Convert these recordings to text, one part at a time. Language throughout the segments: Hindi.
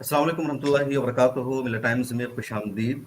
अस्सलाम वालेकुम रहमतुल्लाहि व बरकातुहू। मिल्ला टाइम्स में खुशामदीद।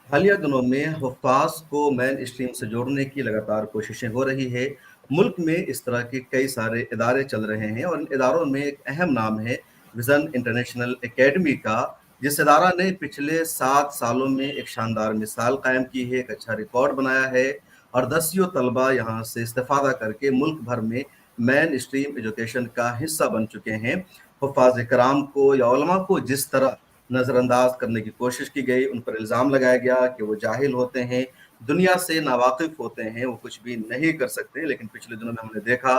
हालिया दिनों में हुफ़्फ़ाज़ को मेन स्ट्रीम से जोड़ने की लगातार कोशिशें हो रही है। मुल्क में इस तरह के कई सारे इदारे चल रहे हैं और इन इदारों में एक अहम नाम है विज़न इंटरनेशनल एकेडमी का, जिस इदारा ने पिछले 7 सालों में एक शानदार मिसाल कायम की है, एक अच्छा रिकॉर्ड बनाया है और दसियों तलबा यहाँ से इस्तिफ़ादा करके मुल्क भर में मेन स्ट्रीम एजुकेशन का हिस्सा बन चुके हैं। हुफ़्फ़ाज़ इकराम को या उलमा को जिस तरह नज़रअंदाज करने की कोशिश की गई, उन पर इल्ज़ाम लगाया गया कि वो जाहिल होते हैं, दुनिया से नावाकिफ़ होते हैं, वो कुछ भी नहीं कर सकते। लेकिन पिछले दिनों में हमने देखा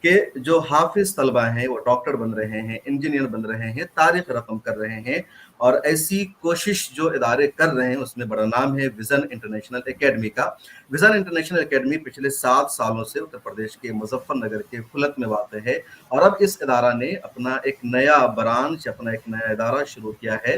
कि जो हाफ़िज़ तलबा हैं, वो डॉक्टर बन रहे हैं, इंजीनियर बन रहे हैं, तारीख़ रक़म कर रहे हैं और ऐसी कोशिश जो इदारे कर रहे हैं, उसमें बड़ा नाम है विज़न इंटरनेशनल एकेडमी का। विज़न इंटरनेशनल एकेडमी पिछले 7 सालों से उत्तर प्रदेश के मुज़फ़्फ़रनगर के खुलत में वाक़ है और अब इस इदारा ने अपना एक नया ब्रांच, अपना एक नया इदारा शुरू किया है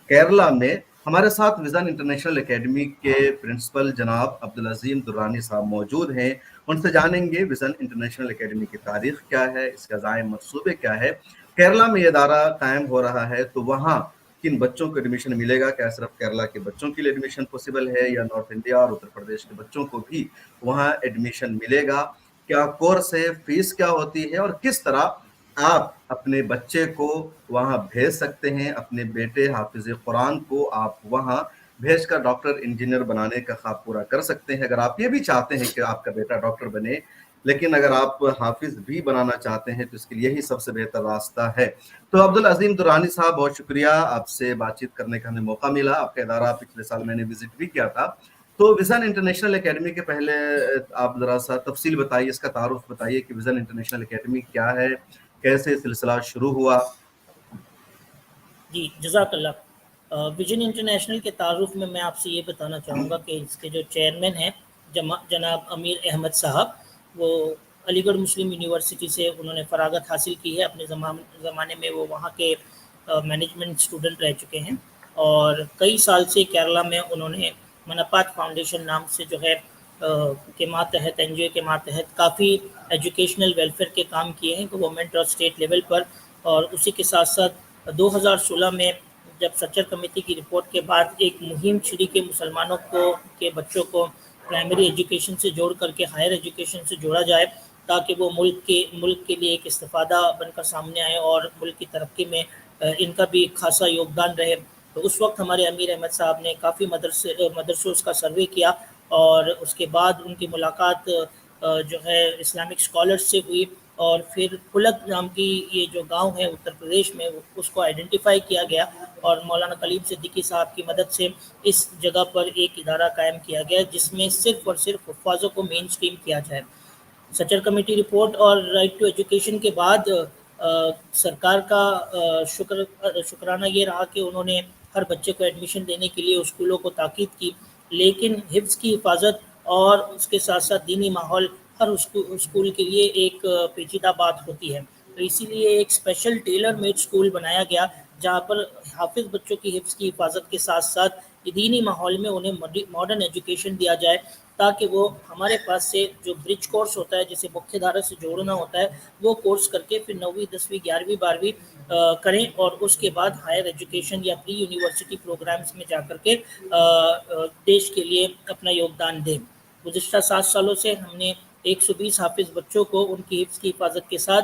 केरला में। हमारे साथ विज़न इंटरनेशनल एकेडमी के प्रिंसिपल जनाब अब्दुल अज़ीम दुर्रानी साहब मौजूद हैं। उनसे जानेंगे विज़न इंटरनेशनल एकेडमी की तारीख क्या है, इसके अज़ाइम मंसूबे क्या है, केरला में ये इदारा कायम हो रहा है तो वहाँ किन बच्चों को एडमिशन मिलेगा, क्या सिर्फ केरला के बच्चों के लिए एडमिशन पॉसिबल है या नॉर्थ इंडिया और उत्तर प्रदेश के बच्चों को भी वहाँ एडमिशन मिलेगा, क्या कोर्स है, फीस क्या होती है और किस तरह आप अपने बच्चे को वहाँ भेज सकते हैं, अपने बेटे हाफ़िज़ कुरान को आप वहाँ भेजकर डॉक्टर, इंजीनियर बनाने का ख्वाब पूरा कर सकते हैं। अगर आप ये भी चाहते हैं कि आपका बेटा डॉक्टर बने, लेकिन अगर आप हाफ़िज़ भी बनाना चाहते हैं तो इसके लिए यही सबसे बेहतर रास्ता है। तो अब्दुल अज़ीम दुरानी साहब, बहुत शुक्रिया, आपसे बातचीत करने का हमें मौका मिला। आपका इदारा पिछले साल मैंने विज़िट भी किया था। तो विज़न इंटरनेशनल एकेडमी के पहले आप ज़रा-सा तफ़सील बताइए, इसका तारुफ़ बताइए कि विज़न इंटरनेशनल एकेडमी क्या है? कैसे सिलसिला शुरू हुआ? जी, जज़ाकल्लाह। विजन इंटरनेशनल के तारुफ़ में मैं आपसे ये बताना चाहूँगा कि इसके जो चेयरमैन हैं जनाब अमीर अहमद साहब, वो अलीगढ़ मुस्लिम यूनिवर्सिटी से उन्होंने फ़रागत हासिल की है। अपने ज़माने में वो वहाँ के मैनेजमेंट स्टूडेंट रह चुके हैं और कई साल से केरला में उन्होंने मनपात फाउंडेशन नाम से जो है के मातहत एनजीओ के मातहत काफ़ी एजुकेशनल वेलफेयर के काम किए हैं गवर्नमेंट और स्टेट लेवल पर। और उसी के साथ साथ 2016 में जब सच्चर कमेटी की रिपोर्ट के बाद एक मुहिम छिड़ी के मुसलमानों को के बच्चों को प्राइमरी एजुकेशन से जोड़ करके हायर एजुकेशन से जोड़ा जाए, ताकि वो मुल्क के लिए एक इस्तिफ़ादा बनकर सामने आए और मुल्क की तरक्की में इनका भी खासा योगदान रहे। तो उस वक्त हमारे अमीर अहमद साहब ने काफ़ी मदरसों का सर्वे किया और उसके बाद उनकी मुलाकात जो है इस्लामिक स्कॉलर्स से हुई और फिर खुलत नाम की ये जो गांव है उत्तर प्रदेश में, उसको आइडेंटिफाई किया गया और मौलाना कलीम सिद्दीकी साहब की मदद से इस जगह पर एक इदारा कायम किया गया जिसमें सिर्फ़ और सिर्फ हुफ़्फ़ाज़ों को मेन स्ट्रीम किया जाए। सचर कमेटी रिपोर्ट और राइट टू एजुकेशन के बाद सरकार का शुक्राना ये रहा कि उन्होंने हर बच्चे को एडमिशन देने के लिए स्कूलों को ताकीद की, लेकिन हिफ्ज़ की हिफाजत और उसके साथ साथ दीनी माहौल हर स्कूल के लिए एक पेचीदा बात होती है। तो इसीलिए एक स्पेशल टेलर मेड स्कूल बनाया गया जहाँ पर हाफिज़ बच्चों की हिफ्ज़ की हिफाजत के साथ साथ दीनी माहौल में उन्हें मॉडर्न एजुकेशन दिया जाए, ताकि वो हमारे पास से जो ब्रिज कोर्स होता है जिसे मुख्य धारा से जोड़ना होता है, वो कोर्स करके फिर 9वीं 10वीं 11वीं 12वीं करें और उसके बाद हायर एजुकेशन या प्री यूनिवर्सिटी प्रोग्राम्स में जा कर के देश के लिए अपना योगदान दें। गुज़िश्ता 7 सालों से हमने 120 हाफिज़ बच्चों को उनकी हिफ्ज़ की हिफाजत के साथ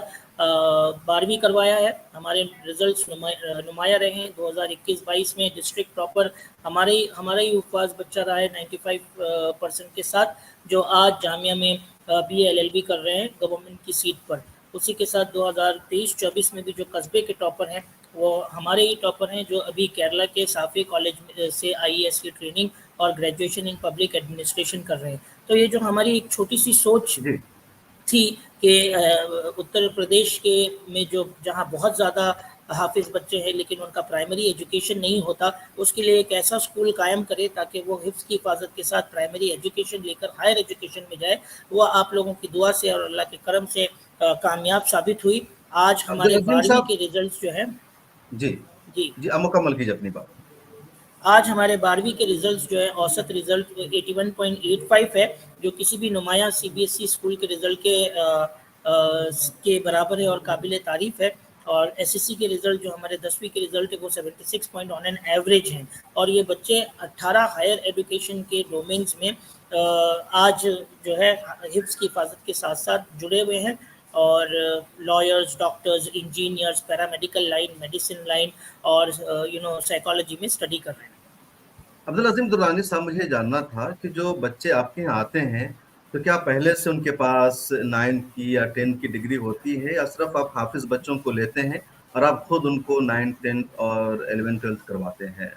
12वीं करवाया है। हमारे रिजल्ट्स नुमाया रहे हैं। 2021-22 में डिस्ट्रिक्ट टॉपर हमारा ही हुफ़्फ़ाज़ बच्चा रहा है 95% के साथ, जो आज जामिया में BA LLB कर रहे हैं गवर्नमेंट की सीट पर। उसी के साथ 2023-24 में भी जो कस्बे के टॉपर हैं वो हमारे ही टॉपर हैं, जो अभी केरला के साफ़ी कॉलेज से IAS की ट्रेनिंग और ग्रेजुएशन इन पब्लिक एडमिनिस्ट्रेशन कर रहे हैं। तो ये जो हमारी एक छोटी सी सोच जी। थी कि उत्तर प्रदेश के में जो जहाँ बहुत ज़्यादा हाफिज़ बच्चे हैं लेकिन उनका प्राइमरी एजुकेशन नहीं होता, उसके लिए एक ऐसा स्कूल कायम करे ताकि वो हिफ्ज़ की हिफाजत के साथ प्राइमरी एजुकेशन लेकर हायर एजुकेशन में जाए। वो आप लोगों की दुआ से और अल्लाह के करम से कामयाब साबित हुई। आज अब्दुल हमारे अज़ीम 12वीं साहब। के रिज़ल्ट्स जो हैं। जी, जी, जी, आप मुकम्मल कीजिए अपनी बात। आज हमारे 12वीं के रिज़ल्ट्स जो है औसत रिज़ल्ट 81.85 है, जो किसी भी नुमाया CBSE स्कूल के रिज़ल्ट के बराबर है और काबिल तारीफ़ है। और एसएससी के रिजल्ट जो हमारे 10वीं के रिजल्ट है वो 76 पॉइंट ऑन एन एवरेज हैं। और ये बच्चे 18 हायर एजुकेशन के डोमेन्स में आज जो है हिफ्ज़ की हिफाजत के साथ साथ जुड़े हुए हैं और lawyers, doctors, engineers, paramedical line, medicine line और साइकोलॉजी में स्टडी कर रहे हैं। अब्दुल अजीम दुरानी साहब, मुझे जानना था कि जो बच्चे आपके यहाँ आते हैं तो क्या पहले से उनके पास 9th की या 10th की डिग्री होती है, या सिर्फ आप हाफिज बच्चों को लेते हैं और आप खुद उनको 9th, 10th और 11th, 12th करवाते हैं?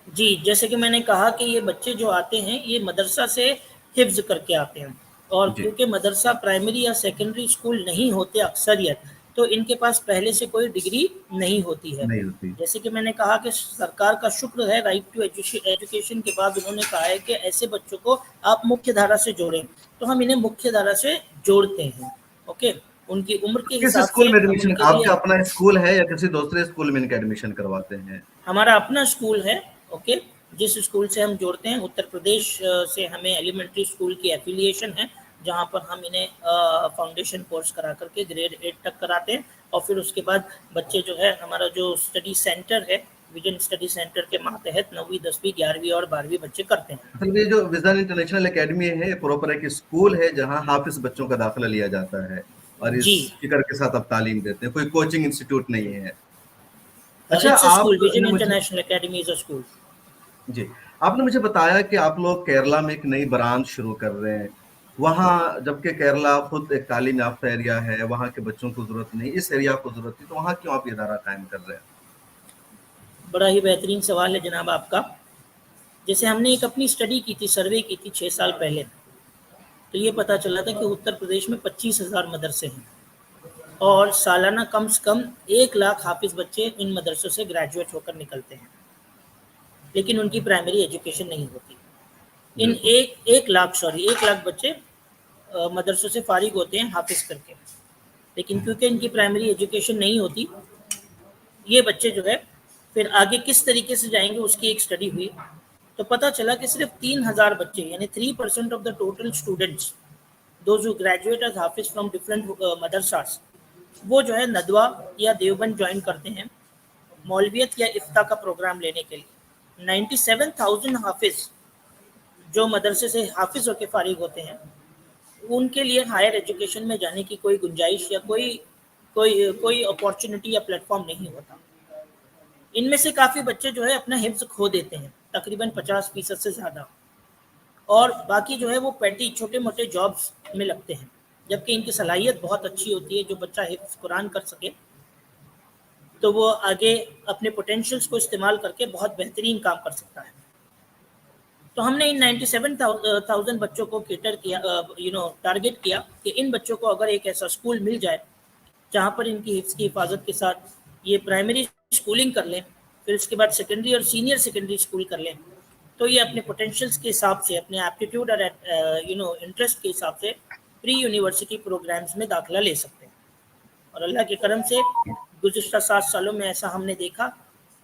जी, जैसे कि मैंने कहा कि ये बच्चे जो आते हैं ये मदरसा से हिफ्ज़ करके आते हैं और जी। क्योंकि मदरसा प्राइमरी या सेकेंडरी स्कूल नहीं होते अक्सरियत, तो इनके पास पहले से कोई डिग्री नहीं होती है। नहीं होती। जैसे कि मैंने कहा कि सरकार का शुक्र है, राइट टू एजुकेशन के बाद उन्होंने कहा है कि ऐसे बच्चों को आप मुख्य धारा से जोड़ें, तो हम इन्हें मुख्य धारा से जोड़ते हैं। ओके, उनकी उम्र के किस हिसाब से स्कूल में हम एडमिशन, उनके लिए आपका अपना स्कूल है या किसी दूसरे स्कूल में इनका एडमिशन करवाते हैं? हमारा अपना स्कूल है। ओके, जिस स्कूल से हम जोड़ते हैं उत्तर प्रदेश से हमें एलिमेंट्री स्कूल की एफिलिएशन है, जहाँ पर हम इन्हें फाउंडेशन कोर्स करा करके ग्रेड 8 तक कराते हैं और फिर उसके बाद बच्चे जो है हमारा जो स्टडी सेंटर है, विजन स्टडी सेंटर के मातहत 9वीं, 10वीं, 11वीं और 12वीं बच्चे करते हैं। मतलब ये जो विजन इंटरनेशनल एकेडमी है, ये प्रॉपर एक स्कूल है जहाँ हाफिज बच्चों का दाखिला लिया जाता है और इस जी, फिक्र के साथ आप तालीम देते हैं, कोई कोचिंग इंस्टीट्यूट नहीं है? अच्छा, इट्स अ स्कूल, विजन आपने मुझे International Academy is a school. जी, आपने मुझे बताया कि आप लोग केरला में एक नई ब्रांच शुरू कर रहे हैं। वहाँ, जबकि केरला खुद एक तालीम याफ्ता एरिया है, वहाँ के बच्चों को ज़रूरत नहीं, इस एरिया को ज़रूरत थी, तो वहाँ क्यों आप ये इदारा कायम कर रहे हैं? बड़ा ही बेहतरीन सवाल है जनाब आपका। जैसे हमने एक अपनी स्टडी की थी, सर्वे की थी 6 साल पहले, तो ये पता चला था कि उत्तर प्रदेश में 25,000 मदरसे हैं और सालाना कम से कम 1 लाख हाफिज बच्चे इन मदरसों से ग्रेजुएट होकर निकलते हैं, लेकिन उनकी प्राइमरी एजुकेशन नहीं होती। इन बिल्कुल। 1 लाख बच्चे मदरसों से फारिग होते हैं हाफिज करके, लेकिन क्योंकि इनकी प्राइमरी एजुकेशन नहीं होती, ये बच्चे जो है फिर आगे किस तरीके से जाएंगे उसकी एक स्टडी हुई, तो पता चला कि सिर्फ 3,000 बच्चे यानी 3% of the total students those who graduate as hafiz from different madrasas, वो जो है नदवा या देवबंद ज्वाइन करते हैं मौलवियत या इफ्ता का प्रोग्राम लेने के लिए। 97,000 हाफिज जो मदरसे से हाफिज होकर फारिग होते हैं, उनके लिए हायर एजुकेशन में जाने की कोई गुंजाइश या कोई कोई कोई अपॉर्चुनिटी या प्लेटफॉर्म नहीं होता। इनमें से काफ़ी बच्चे जो है अपना हिफ्ज़ खो देते हैं, तकरीबन 50% से ज़्यादा, और बाकी जो है वो पैटी छोटे मोटे जॉब्स में लगते हैं, जबकि इनकी सलाहियत बहुत अच्छी होती है। जो बच्चा हिफ्ज़ कुरान कर सके तो वो आगे अपने पोटेंशियल्स को इस्तेमाल करके बहुत बेहतरीन काम कर सकता है। तो हमने इन 97,000 बच्चों को केटर किया, टारगेट किया कि इन बच्चों को अगर एक ऐसा स्कूल मिल जाए जहाँ पर इनकी हिफ्ज़ की हिफाजत के साथ ये प्राइमरी स्कूलिंग कर लें, फिर उसके बाद सेकेंडरी और सीनियर सेकेंडरी स्कूल कर लें, तो ये अपने पोटेंशियल्स के हिसाब से, अपने एप्टीट्यूड और इंटरेस्ट के हिसाब से प्री यूनिवर्सिटी प्रोग्राम्स में दाखिला ले सकते हैं। और अल्लाह के करम से गुज़िश्ता 7 सालों में ऐसा हमने देखा,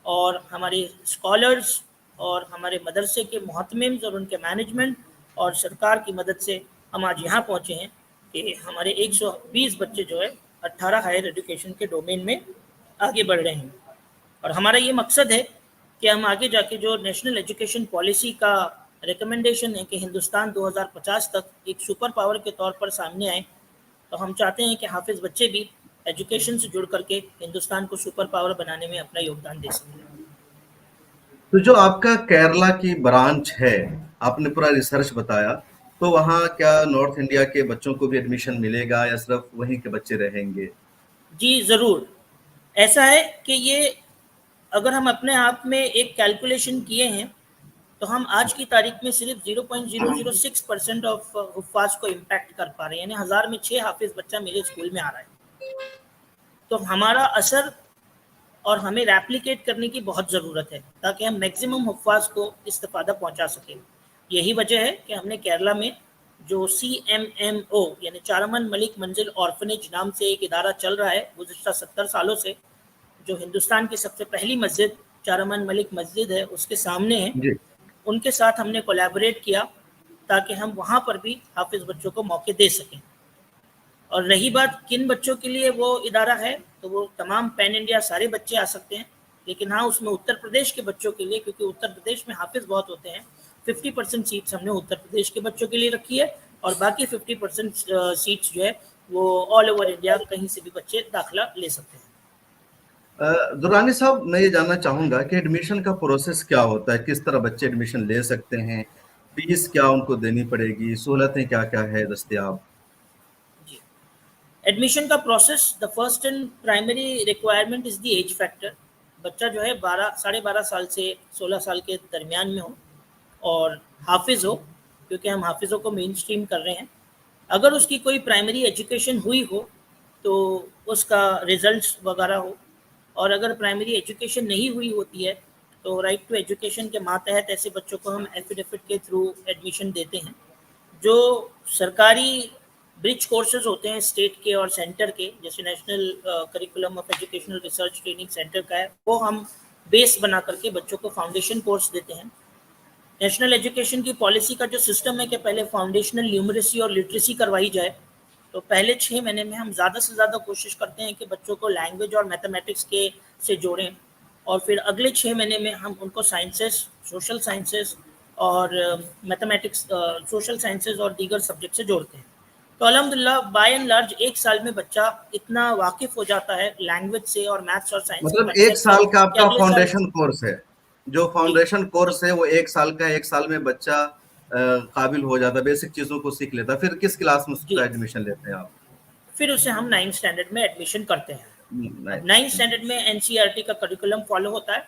और हमारे स्कॉलर्स और हमारे मदरसे के मोहतमिम्स और उनके मैनेजमेंट और सरकार की मदद से हम आज यहाँ पहुँचे हैं कि हमारे 120 बच्चे जो है 18 हायर एजुकेशन के डोमेन में आगे बढ़ रहे हैं। और हमारा ये मकसद है कि हम आगे जाके जो नेशनल एजुकेशन पॉलिसी का रिकमेंडेशन है कि हिंदुस्तान 2050 तक एक सुपर पावर के तौर पर सामने आए, तो हम चाहते हैं कि हाफिज़ बच्चे भी एजुकेशन से जुड़ करके हिंदुस्तान को सुपर पावर बनाने में अपना योगदान दे सकें। तो जो आपका केरला की ब्रांच है, आपने पूरा रिसर्च बताया, तो वहाँ क्या नॉर्थ इंडिया के बच्चों को भी एडमिशन मिलेगा या सिर्फ वहीं के बच्चे रहेंगे? जी ज़रूर, ऐसा है कि ये अगर हम अपने आप में एक कैलकुलेशन किए हैं, तो हम आज की तारीख में सिर्फ 0.006% ऑफ हुफ़ाज़ को इम्पैक्ट कर पा रहे हैं, यानी 1000 में 6 हाफिज़ बच्चा मेरे स्कूल में आ रहा है। तो हमारा असर और हमें रेप्लिकेट करने की बहुत ज़रूरत है ताकि हम मैक्सिमम हुफ़ाज़ को इस्तिफ़ादा पहुंचा सकें। यही वजह है कि हमने केरला में जो CMMO यानी चारमन मलिक मंजिल ऑर्फनेज नाम से एक इदारा चल रहा है गुज़िश्ता 70 सालों से, जो हिंदुस्तान की सबसे पहली मस्जिद चारमन मलिक मस्जिद है उसके सामने है, जी। उनके साथ हमने कोलैबोरेट किया ताकि हम वहाँ पर भी हाफिज़ बच्चों को मौके दे सकें। और रही बात किन बच्चों के लिए वो इदारा है, तो वो तमाम पैन इंडिया सारे बच्चे आ सकते हैं, लेकिन हाँ उसमें उत्तर प्रदेश के बच्चों के लिए, क्योंकि उत्तर प्रदेश में हाफिज बहुत होते हैं, 50% सीट्स हमने उत्तर प्रदेश के बच्चों के लिए रखी है, और बाकी 50% सीट्स जो है वो ऑल ओवर इंडिया कहीं से भी बच्चे दाखिला ले सकते हैं। दुरानी साहब, मैं ये जानना चाहूंगा कि एडमिशन का प्रोसेस क्या होता है, किस तरह बच्चे एडमिशन ले सकते हैं, फीस क्या उनको देनी पड़ेगी, सहूलतें क्या क्या है दस्तयाब? जी, एडमिशन का process, the first and primary requirement is the age factor. बच्चा जो है 12 साढ़े 12 साल से 16 साल के दरमियान में हो और हाफिज हो, क्योंकि हम हाफिज़ों को मेन स्ट्रीम कर रहे हैं। अगर उसकी कोई प्राइमरी एजुकेशन हुई हो तो उसका रिजल्ट्स वगैरह हो, और अगर प्राइमरी एजुकेशन नहीं हुई होती है तो राइट टू एजुकेशन के मातहत ऐसे बच्चों को हम एफिडेविट के थ्रू एडमिशन देते हैं। जो सरकारी ब्रिज कोर्सेज होते हैं स्टेट के और सेंटर के, जैसे national curriculum of educational research training centre का है, वो हम बेस बना करके बच्चों को फाउंडेशन कोर्स देते हैं। नेशनल एजुकेशन की पॉलिसी का जो सिस्टम है कि पहले फाउंडेशनल न्यूमरेसी और लिटरेसी करवाई जाए, तो पहले 6 महीने में हम ज़्यादा से ज़्यादा कोशिश करते हैं कि बच्चों को लैंग्वेज और मैथमेटिक्स के से जोड़ें, और फिर अगले 6 महीने में हम उनको साइंसेस, सोशल साइंसेस और मैथमेटिक्स, सोशल साइंसेस और दीगर सब्जेक्ट से जोड़ते हैं। तो अल्हम्दुलिल्लाह बाय एंड लार्ज 1 साल में बच्चा इतना वाकिफ़ हो जाता है लैंग्वेज से और मैथ्स और साइंस के मतलब एक कॉन्सेप्ट से साल का कि आपका अगले साल फाउंडेशन कोर्स है, जो जी, फाउंडेशन जी, कोर्स है वो 1 साल का है, 1 साल में बच्चा काबिल हो जाता है, बेसिक चीजों को सीख लेता है। फिर किस क्लास में उसका जी। एडमिशन लेते हैं आप? फिर उसे हम 9th स्टैंडर्ड में एडमिशन करते हैं। अब 9th नहीं। स्टैंडर्ड में एनसीईआरटी का करिकुलम फॉलो होता है,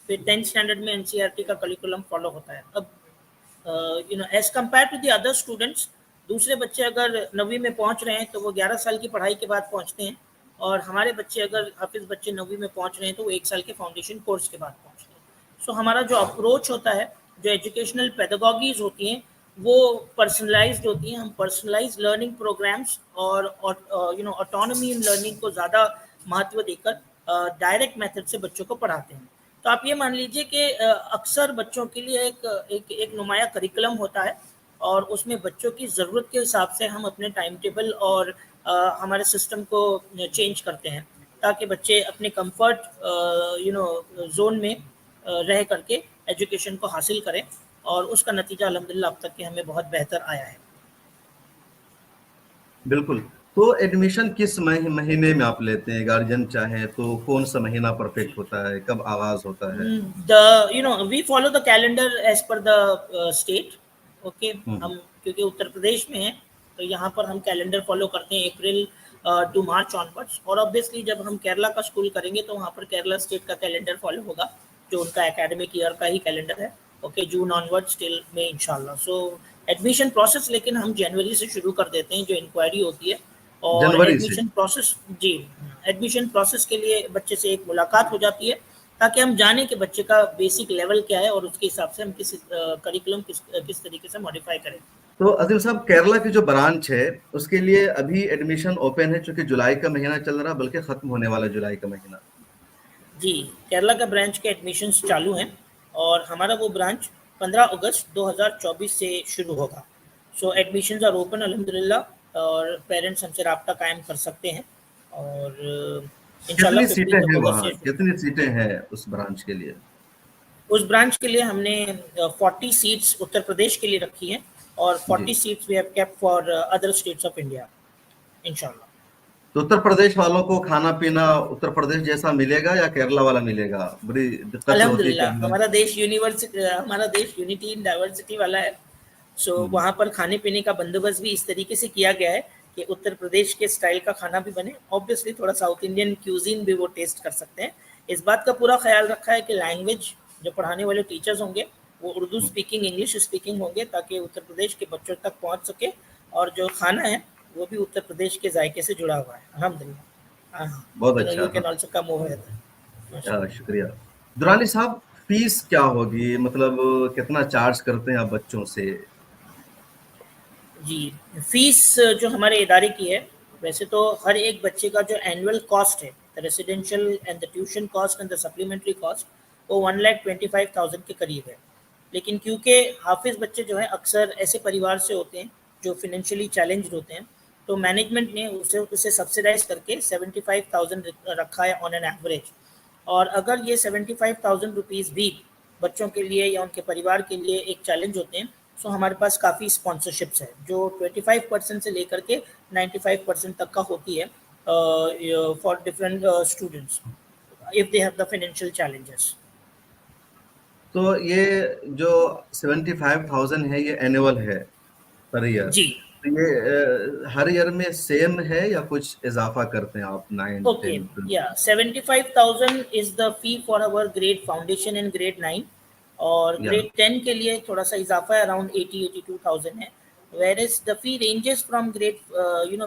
फिर 10th स्टैंडर्ड में एनसीईआरटी का करिकुलम फॉलो होता है। अब as compare to the other students, दूसरे बच्चे अगर 9वीं में पहुंच रहे हैं तो वो 11 साल की पढ़ाई के बाद पहुंचते हैं, और हमारे बच्चे अगर हाफिज बच्चे 9वीं में पहुंच रहे हैं तो वो 1 साल के फाउंडेशन कोर्स के बाद पहुंचते हैं। सो हमारा जो अप्रोच होता है, जो एजुकेशनल पेडागॉगीज होती हैं, वो पर्सनलाइज्ड होती हैं। हम पर्सनलाइज्ड लर्निंग प्रोग्राम्स और ऑटोनॉमी इन लर्निंग को ज़्यादा महत्व देकर डायरेक्ट मेथड से बच्चों को पढ़ाते हैं। तो आप ये मान लीजिए कि अक्सर बच्चों के लिए एक नुमाया करिकुलम होता है, और उसमें बच्चों की ज़रूरत के हिसाब से हम अपने टाइम टेबल और हमारे सिस्टम को चेंज करते हैं, ताकि बच्चे अपने कंफर्ट जोन में रह करके एजुकेशन को हासिल करें, और उसका नतीजा अल्हम्दुलिल्लाह अब तक के हमें बहुत बेहतर आया है। बिल्कुल। तो एडमिशन किस महीने में आप लेते हैं? गार्जियन चाहे तो कौन सा महीना जी, परफेक्ट होता है, कब आगाज होता है? We follow the calendar as per the state. Okay, hmm. हम क्योंकि उत्तर प्रदेश में हैं तो यहाँ पर हम कैलेंडर फॉलो करते हैं अप्रैल टू मार्च ऑनवर्ड्स, और ऑब्वियसली जब हम केरला का स्कूल करेंगे तो वहाँ पर केरला स्टेट का कैलेंडर फॉलो होगा, जो उनका एकेडमिक ईयर का ही कैलेंडर है। ओके, जून ऑनवर्ड्स टिल में इंशाल्लाह। सो एडमिशन प्रोसेस लेकिन हम जनवरी से शुरू कर देते हैं, जो इंक्वायरी होती है। और जनवरी से? एडमिशन प्रोसेस, जी, एडमिशन प्रोसेस के लिए बच्चे से एक मुलाकात हो जाती है, ताकि हम जाने कि बच्चे का बेसिक लेवल क्या है और उसके हिसाब से हम किस करिकुलम किस तरीके से मॉडिफाई करें। तो अजीम साहब, केरला की जो ब्रांच है उसके लिए अभी एडमिशन ओपन है, चूंकि जुलाई का महीना चल रहा, बल्कि खत्म होने वाला जुलाई का महीना। जी, केरला का ब्रांच के एडमिशन्स चालू हैं, और हमारा वो ब्रांच 15 अगस्त 2024 से शुरू होगा। सो एडमिशन्स आर ओपन अल्हम्दुलिल्लाह, और पेरेंट्स हमसे रब्ता कायम कर सकते हैं, और इंशाल्लाह कितनी सीटें 15 हैं अगस्त वहाँ, से शुरू। कितनी सीटें हैं उस ब्रांच के लिए? उस ब्रांच के लिए हमने 40 सीट्स उत्तर प्रदेश के लिए रखी हैं, और जी। 40 seats we have kept for other states of India इंशाल्लाह। तो उत्तर प्रदेश वालों को खाना पीना उत्तर प्रदेश जैसा मिलेगा या केरला वाला मिलेगा? बड़ी दिक्कतें होती है कि अल्हम्दुलिल्लाह हमारा देश यूनिटी इन डाइवर्सिटी वाला है। सो हम्म। वहाँ पर खाने पीने का बंदोबस्त भी इस तरीके से किया गया है कि उत्तर प्रदेश के स्टाइल का खाना भी बने, ऑब्वियसली थोड़ा साउथ इंडियन क्यूजीन भी वो टेस्ट कर सकते हैं। इस बात का पूरा ख्याल रखा है कि लैंग्वेज, जो पढ़ाने वाले टीचर्स होंगे वो उर्दू स्पीकिंग, इंग्लिश स्पीकिंग होंगे, ताकि उत्तर प्रदेश के बच्चों तक पहुँच सके, और जो खाना है वो भी उत्तर प्रदेश के जायके से जुड़ा हुआ है अल्हम्दुलिल्लाह। हाँ, बहुत यू अच्छा। कैन हाँ। Also come over. शुक्रिया। दुरानी साहब, फीस क्या होगी, मतलब कितना चार्ज करते हैं आप बच्चों से? जी, फीस जो हमारे इदारे की है, वैसे तो हर एक बच्चे का जो एनुअल कॉस्ट है, the residential and the tuition cost and the supplementary cost, वो 1,25,000 के करीब है। लेकिन क्योंकि हाफिज़ बच्चे जो हैं अक्सर ऐसे परिवार से होते हैं जो फिनेंशियली चैलेंज्ड होते हैं, तो मैनेजमेंट ने उसे सब्सिडाइज करके 75,000 रखा है ऑन एन एवरेज। और अगर ये 75,000 रुपीज़ भी बच्चों के लिए या उनके परिवार के लिए एक चैलेंज होते हैं, सो हमारे पास काफ़ी स्पॉन्सरशिप्स है जो 25% से लेकर के 95% तक का होती है for different students if they have the financial challenges. तो ये जो 75,000 है ये एनुअल है पर ईयर, जी तो ये हर ईयर में सेम है या कुछ इजाफा करते हैं आप 9, ओके 10, 12? या 75,000 is the fee for our grade foundation in grade 9 और या ग्रेड 10 के लिए थोड़ा सा इजाफा है अराउंड 82,000 है। whereas the fee ranges from grade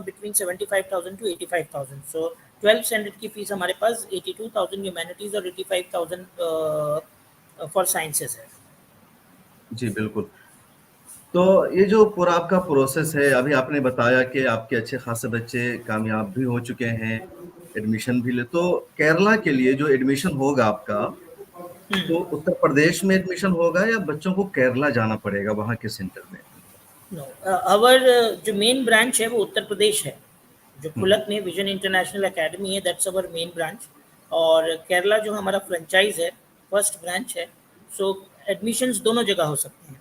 between 75,000 to 85,000। so 12 standard की फीस हमारे पास 82,000 ह्यूमैनिटीज और 85,000 फॉर साइंसेस है। जी बिल्कुल। तो ये जो पूरा आपका प्रोसेस है, अभी आपने बताया कि आपके अच्छे खासे बच्चे कामयाब भी हो चुके हैं, एडमिशन भी ले, तो केरला के लिए जो एडमिशन होगा आपका, तो उत्तर प्रदेश में एडमिशन होगा या बच्चों को केरला जाना पड़ेगा वहाँ के सेंटर में? नो अवर जो मेन ब्रांच है वो उत्तर प्रदेश है। जो हम्म, खुलक में विजन इंटरनेशनल एकेडमी है दैट्स अवर मेन ब्रांच। और केरला जो हमारा फ्रेंचाइज है फर्स्ट ब्रांच है। सो एडमिशन्स दोनों जगह हो सकते हैं,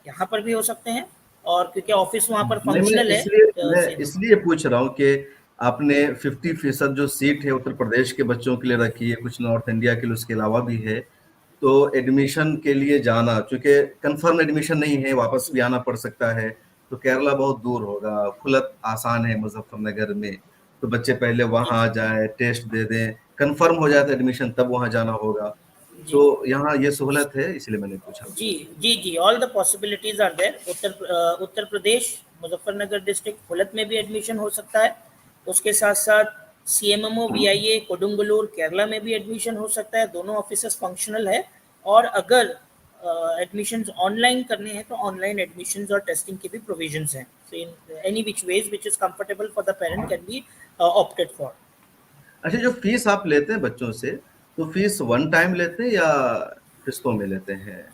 यहाँ पर भी हो सकते हैं और क्योंकि ऑफिस वहाँ पर नहीं फंक्शनल है मैं सेम। इसलिए पूछ रहा हूँ कि आपने 50% जो सीट है उत्तर प्रदेश के बच्चों के लिए रखी है, कुछ नॉर्थ इंडिया के लिए उसके अलावा भी है, तो एडमिशन के लिए जाना, चूंकि कंफर्म एडमिशन नहीं है, वापस भी आना पड़ सकता है, तो केरला बहुत दूर होगा, खुलत आसान है मुजफ्फरनगर में, तो बच्चे पहले जी वहां आ जाए, टेस्ट दे दें, कंफर्म हो जाए तो एडमिशन तब वहां जाना होगा। जी तो यहाँ ये सहूलत है, इसलिए मैंने पूछा। जी जी जी all the possibilities are there. Uttar Pradesh Muzaffarnagar district खुलत में भी एडमिशन हो सकता है। उसके साथ साथ CMMO VIA कोडुंगलूर केरला में भी एडमिशन हो सकता है। दोनों ऑफिसेस फंक्शनल है। और अगर एडमिशन्स ऑनलाइन करने हैं तो ऑनलाइन एडमिशन्स और टेस्टिंग की भी प्रोविजंस हैं। So in any which ways which is comfortable for the parent can be opted for. अच्छा, जो फीस आप लेते हैं बच्चों से, तो फीस वन टाइम लेते हैं या किस्तों में लेते हैं?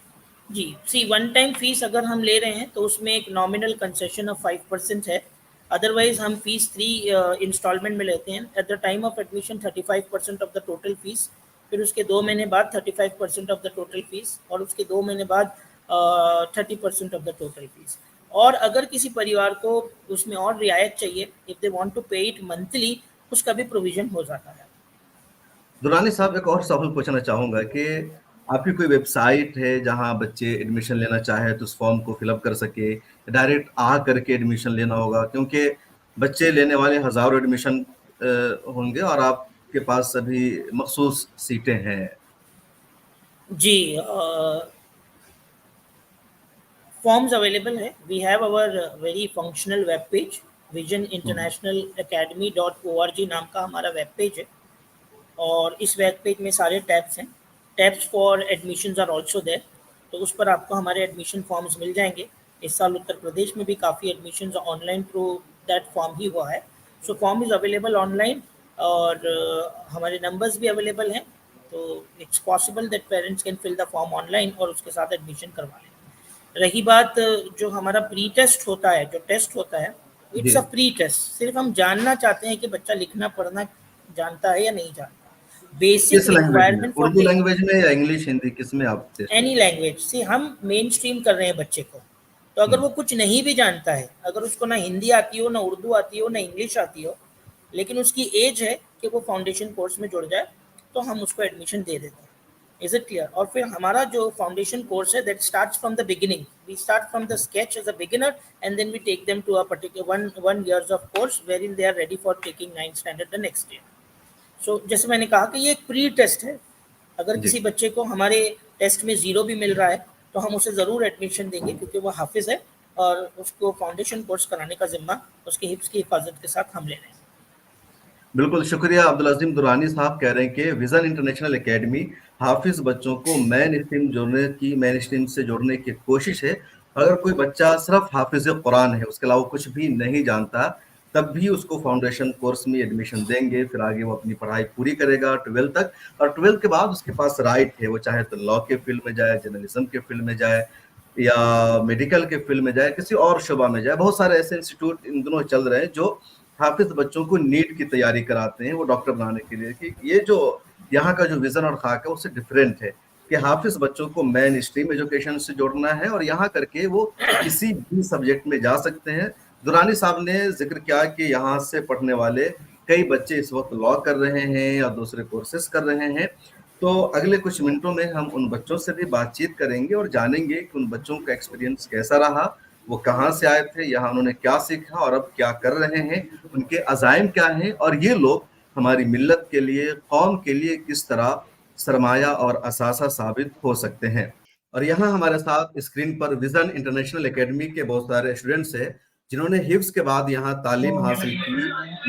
जी सी वन टाइम फीस अगर हम ले रहे हैं तो उसमें एक नॉमिनल कंसेशन ऑफ 5% है। अदरवाइज हम फीस 3 इंस्टॉलमेंट में लेते हैं। At the time of admission 35% of the total fees, फिर उसके 2 महीने बाद 35% ऑफ द टोटल फीस और उसके 2 महीने बाद 30% ऑफ द टोटल फीस। और अगर किसी परिवार को उसमें और रियायत चाहिए इफ़ दे वांट टू पे इट मंथली, उसका भी प्रोविज़न हो जाता है। दुरानी साहब, एक और सवाल पूछना चाहूंगा कि आपकी कोई वेबसाइट है जहां बच्चे एडमिशन लेना चाहे तो उस फॉर्म को फिलअप कर सके, डायरेक्ट आ करके एडमिशन लेना होगा? क्योंकि बच्चे लेने वाले हजारों एडमिशन होंगे और आपके पास सभी मखसूस सीटें हैं। जी फॉर्म्स अवेलेबल है। We have our very functional web page vision hmm, international academy .org नाम का हमारा वेब पेज है। और इस वेब पेज में सारे टैब्स हैं। Tabs for admissions are also there. तो उस पर आपको हमारे एडमिशन फॉर्म्स मिल जाएंगे। इस साल उत्तर प्रदेश में भी काफ़ी admissions online through that form ही हुआ है। So form is available online और हमारे नंबर्स भी अवेलेबल हैं। तो it's possible that parents can fill the form online और उसके साथ एडमिशन करवा लें। रही बात जो हमारा प्री टेस्ट होता है, जो टेस्ट होता है, जी। It's a pre test. सिर्फ हम जानना चाहते हैं कि बच्चा लिखना पढ़ना जानता है या नहीं जानता। बेसिक किस लैंग्वेज में, रिक्वायरमेंट फॉर उर्दू लैंग्वेज में या इंग्लिश, हिंदी, किस में आप टेस्ट एनी लेते हैं? लैंग्वेज से हम मेन स्ट्रीम कर रहे हैं बच्चे को। तो अगर हम्म, वो कुछ नहीं भी जानता है, अगर उसको ना हिंदी आती हो, ना उर्दू आती हो, ना इंग्लिश आती हो, लेकिन उसकी एज है कि वो फाउंडेशन कोर्स में जुड़ जाए, तो हम उसको एडमिशन दे देते हैं। Is it clear? और फिर हमारा जो फाउंडेशन कोर्स है that starts from the beginning. We start from the sketch as a beginner and then we take them to a particular one years of course wherein they are ready for taking 9th standard the next year. So जैसे मैंने कहा कि ये एक प्री टेस्ट है। अगर जी किसी बच्चे को हमारे टेस्ट में 0 भी मिल रहा है तो हम उसे ज़रूर एडमिशन देंगे क्योंकि वो हाफिज़ है और उसको फाउंडेशन कोर्स कराने का ज़िम्मा उसके हिफ्स की हिफाजत के साथ हम ले रहे हैं। बिल्कुल, शुक्रिया। अब्दुल अज़ीम दुरानी साहब कह रहे हैं कि विज़न इंटरनेशनल एकेडमी हाफ़िज़ बच्चों को मेन स्ट्रीम से जोड़ने की कोशिश है। अगर कोई बच्चा सिर्फ़ हाफ़िज़ कुरान है, उसके अलावा कुछ भी नहीं जानता, तब भी उसको फाउंडेशन कोर्स में एडमिशन देंगे, फिर आगे वो अपनी पढ़ाई पूरी करेगा 12th तक, और 12th के बाद उसके पास राइट है, वो चाहे तो लॉ के फील्ड में जाए, जर्नलिज़्म के फील्ड में जाए, या मेडिकल के फील्ड में जाए, किसी और शोबा में जाए। बहुत सारे ऐसे इंस्टीट्यूट इन दिनों चल रहे हैं जो हाफिज बच्चों को नीट की तैयारी कराते हैं वो डॉक्टर बनाने के लिए। कि ये जो यहाँ का जो विजन और खाक है उससे डिफरेंट है कि हाफिज बच्चों को मेन स्ट्रीम एजुकेशन से जोड़ना है और यहाँ करके वो किसी भी सब्जेक्ट में जा सकते हैं। दुरानी साहब ने जिक्र किया कि यहाँ से पढ़ने वाले कई बच्चे इस वक्त लॉ कर रहे हैं या दूसरे कोर्सेस कर रहे हैं। तो अगले कुछ मिनटों में हम उन बच्चों से भी बातचीत करेंगे और जानेंगे कि उन बच्चों का एक्सपीरियंस कैसा रहा, वो कहाँ से आए थे, यहाँ उन्होंने क्या सीखा और अब क्या कर रहे हैं, उनके अज़ाइम क्या हैं और ये लोग हमारी मिल्लत के लिए, कौम के लिए किस तरह सरमाया और असासा साबित हो सकते हैं। और यहाँ हमारे साथ स्क्रीन पर विजन इंटरनेशनल एकेडमी के बहुत सारे स्टूडेंट्स हैं जिन्होंने हिफ्स के बाद यहाँ तालीम हासिल की,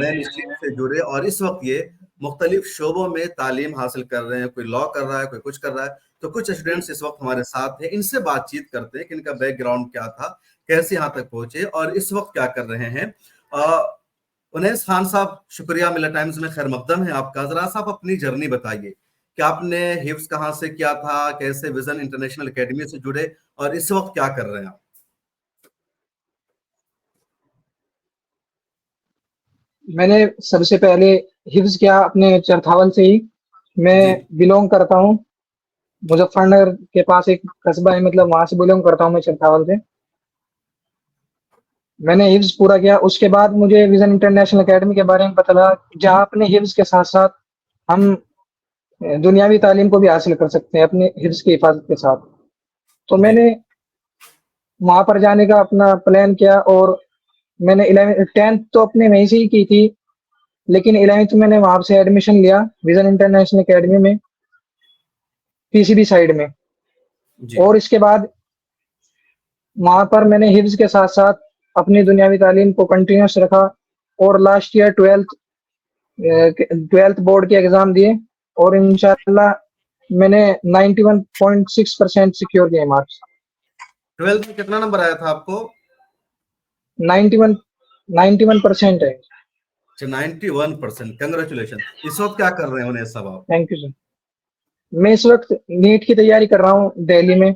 मेन स्ट्रीम से जुड़े और इस वक्त ये मुख्तलिफ शोबों में तालीम हासिल कर रहे हैं। कोई लॉ कर रहा है, कोई कुछ कर रहा है। तो कुछ स्टूडेंट्स इस वक्त हमारे साथ हैं, इनसे बातचीत करते हैं कि इनका बैकग्राउंड क्या था, कैसे यहाँ तक पहुंचे और इस वक्त क्या कर रहे हैं। उनैस खान साहब, शुक्रिया मिल्लत टाइम्स में खैर मकदम है आपका। जरा साहब अपनी जर्नी बताइए कि आपने हिफ्स कहाँ से किया था, कैसे विजन इंटरनेशनल एकेडमी से जुड़े और इस वक्त क्या कर रहे हैं आप? मैंने सबसे पहले हिफ्ज किया अपने चरथावल से ही। जी मैं बिलोंग करता हूँ मुजफ्फरनगर के पास एक कस्बा है, मतलब वहां से बिलोंग करता हूँ मैं चरथावल से। मैंने हिफ्ज पूरा किया, उसके बाद मुझे विजन इंटरनेशनल एकेडमी के बारे में पता लगा जहाँ अपने हिफ्ज के साथ साथ हम दुनियावी तालीम को भी हासिल कर सकते हैं अपने हिफ्ज की हिफाजत के साथ। तो जी मैंने वहां पर जाने का अपना प्लान किया और मैंने 10th तो अपने वहीं से ही की थी, लेकिन 11th मैंने वहां से एडमिशन लिया विजन इंटरनेशनल एकेडमी में, पीसीबी साइड में। जी और इसके बाद वहां पर मैंने हिफ्ज के साथ साथ अपनी दुनियावी तालीम को कंटिन्यूस रखा और लास्ट ईयर 12th बोर्ड के एग्जाम दिए और इंशाल्लाह मैंने 91.6% सिक्योर किए मार्क्स। 12th में कितना नंबर आया था आपको? 91% है। 91%। कंग्रेचुलेशन। इस वक्त क्या कर रहे हैं उन्हें सब आप? Thank you sir. मैं इस वक्त नीट की तैयारी कर रहा हूँ दिल्ली में।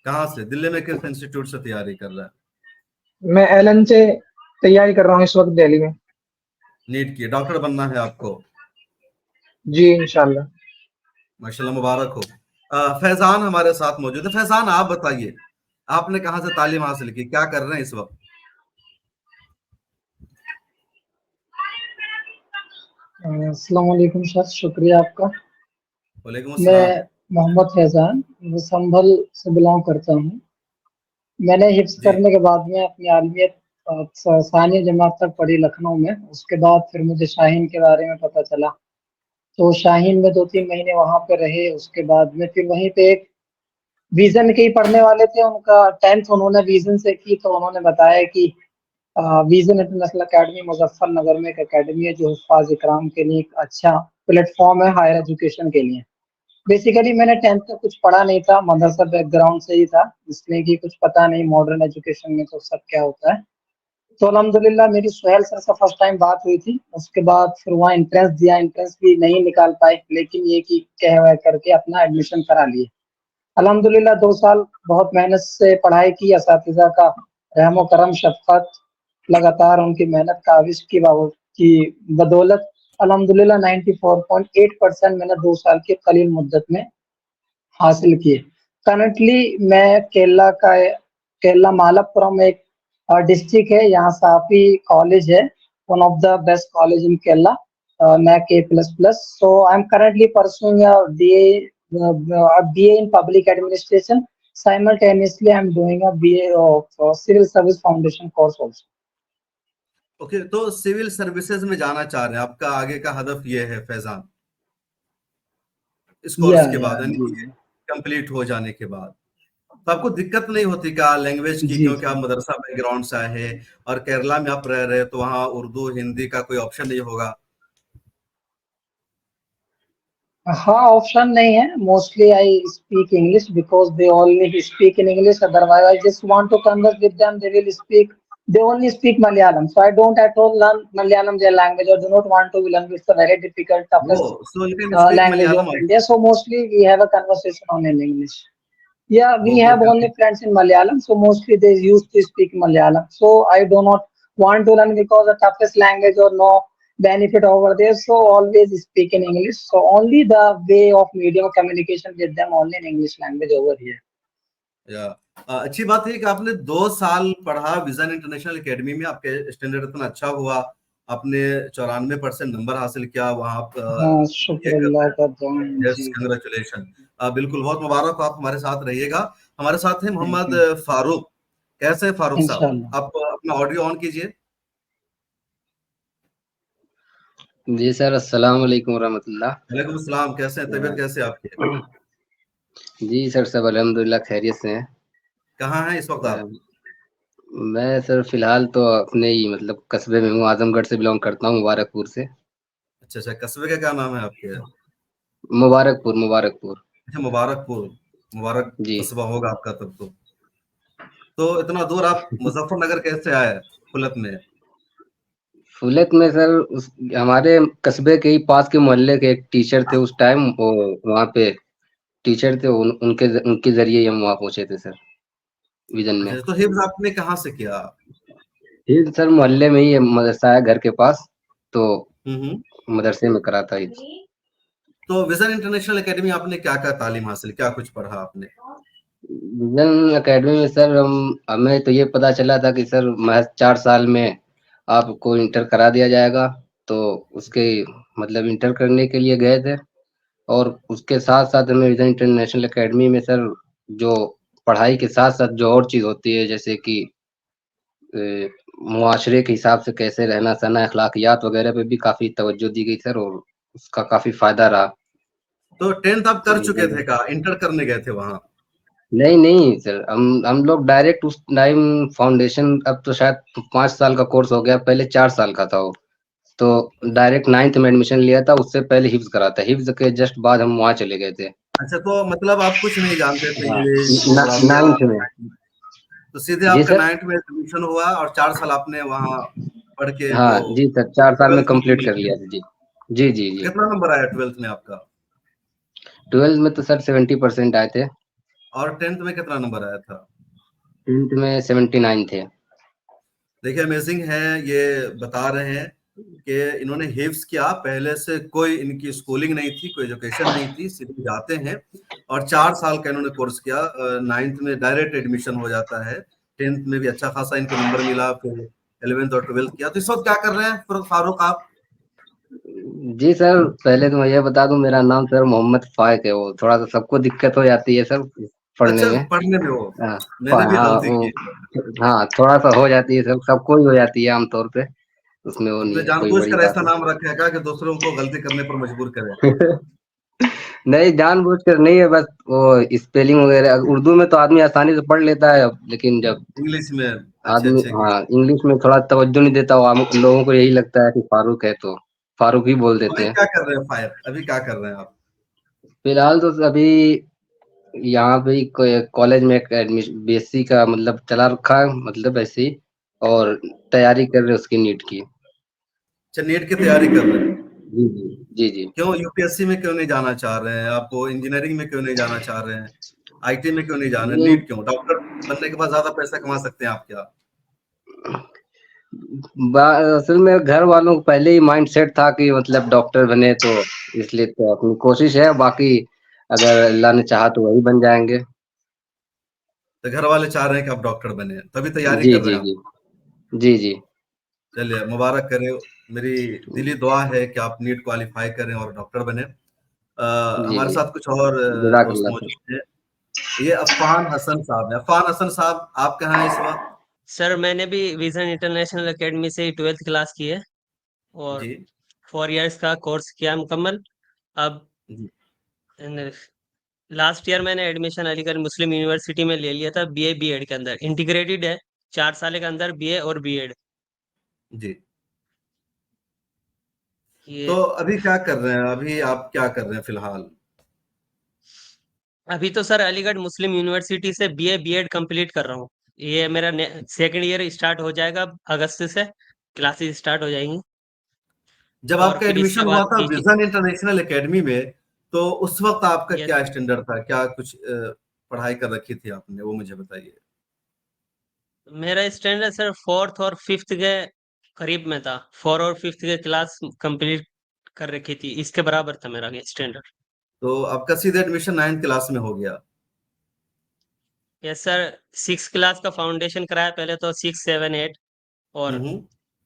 कहाँ से? दिल्ली में किस इंस्टीट्यूट से तैयारी कर रहा है? मैं एलन से तैयारी कर रहा हूँ इस वक्त दिल्ली में। नीट की। डॉक्टर बनना है आपको? जी इंशाल्लाह। माशाल्लाह, मुबारक हो। फैजान हमारे साथ मौजूद है। फैजान, आप बताइए आपने कहाँ से तालीम हासिल की, क्या कर रहे हैं इस वक्त? अस्सलाम वालेकुम सर, शुक्रिया आपका। वालेकुम मैं अस्सलाम। मोहम्मद फैजान संभल से बिलोंग करता हूँ। मैंने हिफ्स जी करने के बाद में अपनी आलमियत सानिया जमात तक पढ़ी लखनऊ में। उसके बाद फिर मुझे शाहीन के बारे में पता चला, तो शाहीन में 2-3 महीने वहां पे रहे। उसके बाद में फिर वहीं पे एक विजन के ही पढ़ने वाले थे, उनका 10th उन्होंने विजन से की, तो उन्होंने बताया कि विजन इंटरनेशनल एकेडमी मुजफ्फरनगर में एक एकेडमी है जो हुफ्फाज इकराम के लिए एक अच्छा प्लेटफॉर्म है हायर एजुकेशन के लिए। बेसिकली मैंने 10th तक कुछ पढ़ा नहीं था, मदरसा बैकग्राउंड से ही था, इसलिए कि कुछ पता नहीं मॉडर्न एजुकेशन में तो सब क्या होता है। तो अल्हम्दुलिल्लाह मेरी सुहेल सर से फर्स्ट टाइम बात हुई थी। उसके बाद फिर वहाँ एंट्रेंस दिया, एंट्रेंस भी नहीं निकाल पाए, लेकिन ये कि कह वह करके अपना एडमिशन करा लिए। अल्हम्दुलिल्लाह 2 साल बहुत मेहनत से पढ़ाई की, असातिज़ा का रहमो करम शफ़क़त, लगातार उनकी मेहनत काविश की बदौलत अल्हम्दुलिल्लाह 94.8% मैंने 2 साल की कलील मुद्दत में हासिल किए। करंटली मैं केरला मालप्पुरम एक डिस्ट्रिक्ट है, यहाँ साफी कॉलेज है, one of the best college in Kerala, NAC A++। So I'm currently pursuing a BA in public administration. Simultaneously, I'm doing a BA of civil service foundation course also. Okay, तो सिविल सर्विसेज में जाना चाह रहे हैं, आपका आगे का हदफ ये है फैजान, इस कोर्स के बाद, यानी जी कि कंप्लीट हो जाने के बाद? तो आपको दिक्कत नहीं होती क्या लैंग्वेज की, जी क्योंकि आप मदरसा बैकग्राउंड से आए हैं और केरला में आप रह रहे हैं तो वहाँ उर्दू हिंदी का कोई ऑप्शन नहीं होगा? हाँ, ऑप्शन नहीं है। Mostly I speak English because they only speak in English, otherwise I just want to converse with them, they only speak Malayalam, so I don't at all learn Malayalam their language, or do not want to learn. It's a very difficult, वो toughest so you can speak language Malayalam of also? India, so mostly we have a conversation on in English. Yeah, we वो have only friends in Malayalam, so mostly they used to speak Malayalam. So I do not want to learn because the toughest language or no benefit over there. So always speak in English. So only the way of medium of communication with them only in English language over here. या अच्छी बात है कि आपने 2 साल पढ़ा विजन इंटरनेशनल एकेडमी में, आपके स्टैंडर्ड इतना अच्छा हुआ, आपने 94% नंबर हासिल किया वहां हाँ, ये शुक्र कर अल्लाह रहे का दुआ है हैं। यस, जी। कंग्रेचुलेशन। बिल्कुल, बहुत मुबारक हो, आप हमारे साथ रहिएगा। हमारे साथ है थैंक मोहम्मद यू। फारूक। कैसे हैं फारूक साहब? इंशाल्लाह। आप अपना ऑडियो ऑन कीजिए। जी सर, अस्सलाम वालेकुम रहमतुल्लाह। वालेकुम अस्सलाम, कैसे हैं? तबीयत कैसे है आपकी? जी सर, सब अल्हम्दुलिल्लाह खैरियत से हैं। कहाँ हैं इस वक्त आप? मैं सर फिलहाल तो अपने ही मतलब कस्बे में हूँ, आजमगढ़ से बिलोंग करता हूँ, मुबारकपुर से। अच्छा अच्छा, कस्बे का क्या नाम है आपके? मुबारकपुर, मुबारकपुर। अच्छा, मुबारकपुर। मुबारक जी। कस्बा होगा आपका तब तो इतना दूर आप मुजफ्फरनगर कैसे आए फुलत में? फुलेत में सर हमारे कस्बे के ही पास के मोहल्ले के एक टीचर थे उस टाइम, वो वहाँ पे टीचर थे, उनके जरिए हम वहाँ पहुंचे थे सर, विजन में। अच्छा, तो हिफ्ज आपने कहाँ से किया? फिर सर मोहल्ले में ही मदरसा है घर के पास, तो हम्म। मदरसे में करा था। तो विजन इंटरनेशनल एकेडमी आपने क्या क्या तालीम हासिल, क्या कुछ पढ़ा आपने? विजन एकेडमी में सर हमें तो ये पता चला था कि सर महज 4 साल में आपको इंटर करा दिया जाएगा, तो उसके मतलब इंटर करने के लिए गए थे। और उसके साथ साथ हमें विजन इंटरनेशनल एकेडमी में सर जो पढ़ाई के साथ साथ जो और चीज़ होती है, जैसे कि मुआशरे के हिसाब से कैसे रहना सहना, अखलाकियात वगैरह पे भी काफ़ी तवज्जो दी गई सर, और उसका काफ़ी फायदा रहा। तो 10th आप कर चुके विजन थे का इंटर करने गए थे वहां? नहीं सर, हम लोग डायरेक्ट उस टाइम फाउंडेशन, अब तो शायद 5 साल का कोर्स हो गया, पहले 4 साल का था वो, तो डायरेक्ट 9th में एडमिशन लिया था, उससे पहले हिफ्ज करा था, हिफ्ज के जस्ट बाद हम वहाँ चले गए थे। अच्छा, तो मतलब आप कुछ नहीं जानते थे हाँ, इंग्लिश जोग्राफिया? 9th में। तो सीधे जी आपका सर। 9th में एडमिशन हुआ और 4 साल आपने वहां पढ़ के वो हाँ जी सर, 4 साल में 12th कंप्लीट कंप्लीट कर किया। लिया था जी। जी जी जी। कितना नंबर आया 12th में आपका? 12th में तो सर 70% आए थे। और 10th में कितना नंबर आया था? 10th में 79 थे। देखिए, अमेजिंग है, ये बता रहे हैं कि इन्होंने हिफ्स किया, पहले से कोई इनकी स्कूलिंग नहीं थी, कोई एजुकेशन नहीं थी, सीधे जाते हैं और 4 साल का इन्होंने कोर्स किया। 9th में डायरेक्ट एडमिशन हो जाता है, 10th में भी अच्छा खासा इनको नंबर मिला, फिर 11th और 12th किया। तो इस वक्त क्या कर रहे हैं फारूक आप? जी सर, पहले तो मैं ये बता दूं, मेरा नाम सर मोहम्मद फाइक है। वो थोड़ा सा सबको दिक्कत हो जाती है सर पढ़ने अच्छा, में। पढ़ने में हो? हाँ। मैंने भी हाँ गलती वो, की। हाँ थोड़ा सा हो जाती है, सब सबको ही हो जाती है आमतौर पे, उसमें वो आपने नहीं है कोई बड़ी जानबूझकर बात ऐसा नाम रखा है क्या कि दूसरों को गलती करने पर मजबूर करें? है। नहीं, जानबूझकर नहीं है, बस वो स्पेलिंग वगैरह उर्दू में तो आदमी आसानी से पढ़ लेता है, लेकिन जब इंग्लिश में अच्छे आदमी, अच्छे की। हाँ इंग्लिश में थोड़ा तवज्जो नहीं देता, वो लोगों को यही लगता है कि फारूक है तो फारूक ही बोल तो देते अभी हैं। क्या कर रहे हैं फायर, अभी क्या कर रहे हैं आप? फिलहाल तो अभी यहाँ पे ही कॉलेज में एक एडमिशन बीएससी का मतलब चला रखा है, मतलब ऐसे ही, और तैयारी कर रहे हैं उसकी नीट की। अच्छा, नीट की तैयारी कर रहे हैं? जी जी। जी जी। क्यों यूपीएससी में क्यों नहीं जाना चाह रहे हैं आप? इंजीनियरिंग में क्यों नहीं जाना चाह रहे हैं? आईटी में क्यों नहीं जाना? ये नीट क्यों? डॉक्टर बनने के बाद ज्यादा पैसा कमा सकते हैं आप क्या? असल में घर वालों को पहले ही माइंड सेट था कि मतलब डॉक्टर बने, तो इसलिए तो अपनी कोशिश है, बाकी अगर अल्लाह ने चाहा तो वही बन जाएंगे। तो घर वाले चाह रहे हैं कि आप डॉक्टर बने, तभी तैयारी जी कर रहे जी हैं आप? जी। जी जी। चलिए, मुबारक करें। मेरी दिली दुआ है कि आप नीट क्वालिफाई करें और डॉक्टर बने। जी हमारे जी। साथ कुछ और दोस्त जज़ाकल्लाह सर। मौजूद हैं। ये अफ़ान हसन साहब हैं। अफ़ान हसन साहब, आप कहाँ हैं इस वक्त? सर मैंने भी विजन इंटरनेशनल एकेडमी से ही 12th क्लास की है और जी 4 इयर्स का कोर्स किया मुकम्मल। अब जी। लास्ट ईयर मैंने एडमिशन अलीगढ़ मुस्लिम यूनिवर्सिटी में ले लिया था, बीए बीएड के अंदर इंटीग्रेटेड है, 4 साल के अंदर बीए और बीएड। जी। ये तो अभी क्या कर रहे हैं? अभी आप क्या कर रहे हैं फिलहाल? अभी तो सर अलीगढ़ मुस्लिम यूनिवर्सिटी से बीए बीएड कंप्लीट कर रहा हूँ। ये मेरा सेकंड ईयर स्टार्ट हो जाएगा, अगस्त से क्लासेस स्टार्ट हो जाएंगी जब और आपका फिर इसके एडमिशन हुआ बाद था पीजी। विजन इंटरनेशनल एकेडमी में, तो उस वक्त आपका यस क्या स्टैंडर्ड था? क्या कुछ पढ़ाई कर रखी थी आपने, वो मुझे बताइए। मेरा स्टैंडर्ड सर 4th और 5th के करीब में था। 4 और 5th के क्लास कंप्लीट कर रखी थी, इसके बराबर था मेरा स्टैंडर्ड। तो आपका सीधे एडमिशन 9th क्लास में हो गया? यस सर, 6 क्लास का फाउंडेशन कराया पहले, तो 6, 7, 8 और हम्म।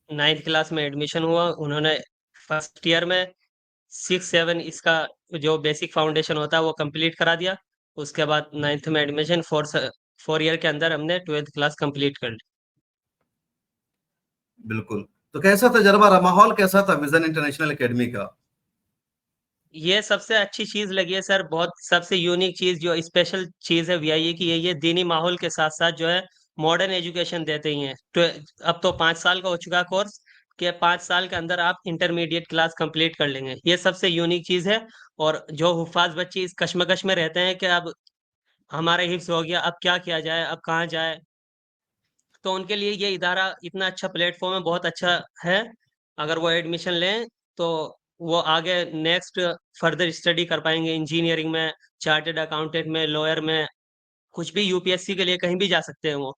9th क्लास में एडमिशन हुआ। उन्होंने फर्स्ट ईयर में 6, 7 इसका जो बेसिक फाउंडेशन होता है वो कंप्लीट करा दिया। उसके बाद 9th में एडमिशन, 4 ईयर के अंदर हमने 12th क्लास कंप्लीट कर ली। बिल्कुल। तो कैसा तजर्बा रहा, माहौल कैसा था विजन इंटरनेशनल एकेडमी का? ये सबसे अच्छी चीज लगी है सर, बहुत सबसे यूनिक चीज, जो स्पेशल चीज है वीआईए की, ये दीनी माहौल के साथ साथ जो है मॉडर्न एजुकेशन देते ही हैं। तो अब तो 5 साल का हो चुका है कोर्स, कि 5 साल के अंदर आप इंटरमीडिएट क्लास कंप्लीट कर लेंगे, ये सबसे यूनिक चीज है। और जो हुफाज बच्चे इस कश्मकश में रहते हैं कि अब हमारा हिफ्स हो गया, अब क्या किया जाए, अब कहाँ जाए, तो उनके लिए ये इदारा इतना अच्छा प्लेटफॉर्म है, बहुत अच्छा है। अगर वो एडमिशन लें तो वो आगे नेक्स्ट फर्दर स्टडी कर पाएंगे, इंजीनियरिंग में, चार्टर्ड अकाउंटेंट में, लॉयर में, कुछ भी यूपीएससी के लिए कहीं भी जा सकते हैं वो।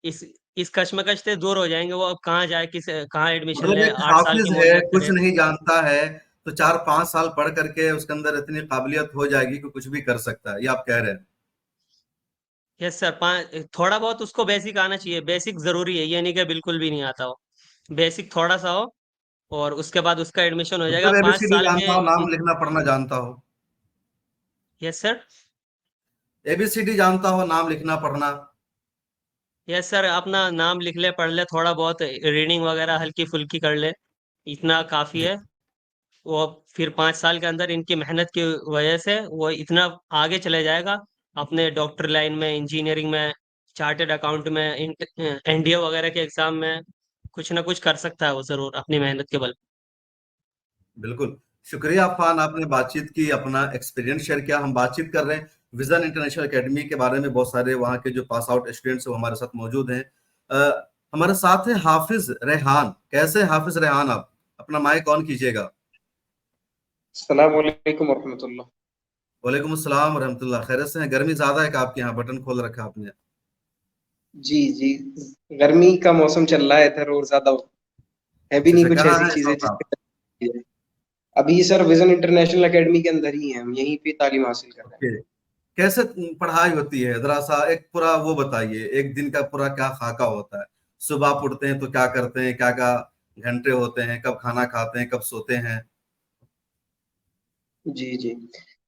इस इस कश्मकश से दूर हो जाएंगे वो, अब कहाँ जाए, कहाँ एडमिशन मतलब ले, एक 8 साल हाफिज की है, मोहलत कुछ करे। नहीं जानता है, तो 4-5 साल पढ़ करके उसके अंदर इतनी काबिलियत हो जाएगी कि कुछ भी कर सकता है, ये आप कह रहे हैं? यस सर, थोड़ा बहुत उसको बेसिक आना चाहिए, बेसिक जरूरी है, ये नहीं कि बिल्कुल भी नहीं आता हो। बेसिक थोड़ा सा हो और उसके बाद उसका एडमिशन हो जाएगा मतलब 5 एबीसीडी साल जानता हो, के। नाम लिखना पढ़ना जानता हो? Yes sir. एबीसीडी जानता हो, नाम लिखना पढ़ना? यस सर, अपना नाम लिख ले, पढ़ ले, थोड़ा बहुत रीडिंग वगैरह हल्की फुल्की कर ले, इतना काफी है। वो फिर 5 साल के अंदर इनकी मेहनत की वजह से वो इतना आगे चले जाएगा, अपने डॉक्टर लाइन में, इंजीनियरिंग में, चार्टर्ड अकाउंट में, एनडीए वगैरह के एग्जाम में कुछ ना कुछ कर सकता है वो जरूर अपनी मेहनत के बल। बिल्कुल। शुक्रिया अफ़ान, आपने बातचीत की, अपना एक्सपीरियंस शेयर किया। हम बातचीत कर रहे हैं विजन इंटरनेशनल एकेडमी के बारे में। बहुत सारे वहाँ के जो पास आउट स्टूडेंट्स हैं वो हमारे साथ मौजूद हैं। हमारे साथ है हाफिज रेहान। कैसे हैं हाफिज रेहान आप? अपना माइक ऑन कीजिएगा। अस्सलाम वालेकुम वरहमतुल्लाह। वालेकुम अस्सलाम रहमतुल्लाह। खैरियत से हैं? गर्मी ज्यादा है कि आपके यहाँ बटन खोल रखा है आपने? जी जी, गर्मी का मौसम चल रहा है इधर और ज्यादा है भी अच्छा नहीं अच्छा, कुछ कहाँ ऐसी है इस चीजें वक्त आप? जिससे अभी सर विजन इंटरनेशनल एकेडमी के अंदर ही हैं, हम यहीं पे तालीम हासिल कर रहे हैं। ओके। कैसे पढ़ाई होती है, जरा सा एक पूरा वो बताइए, एक दिन का पूरा क्या खाका होता है? सुबह आप उठते हैं तो क्या करते हैं, क्या क्या घंटे होते हैं, कब खाना खाते हैं, कब सोते हैं? जी जी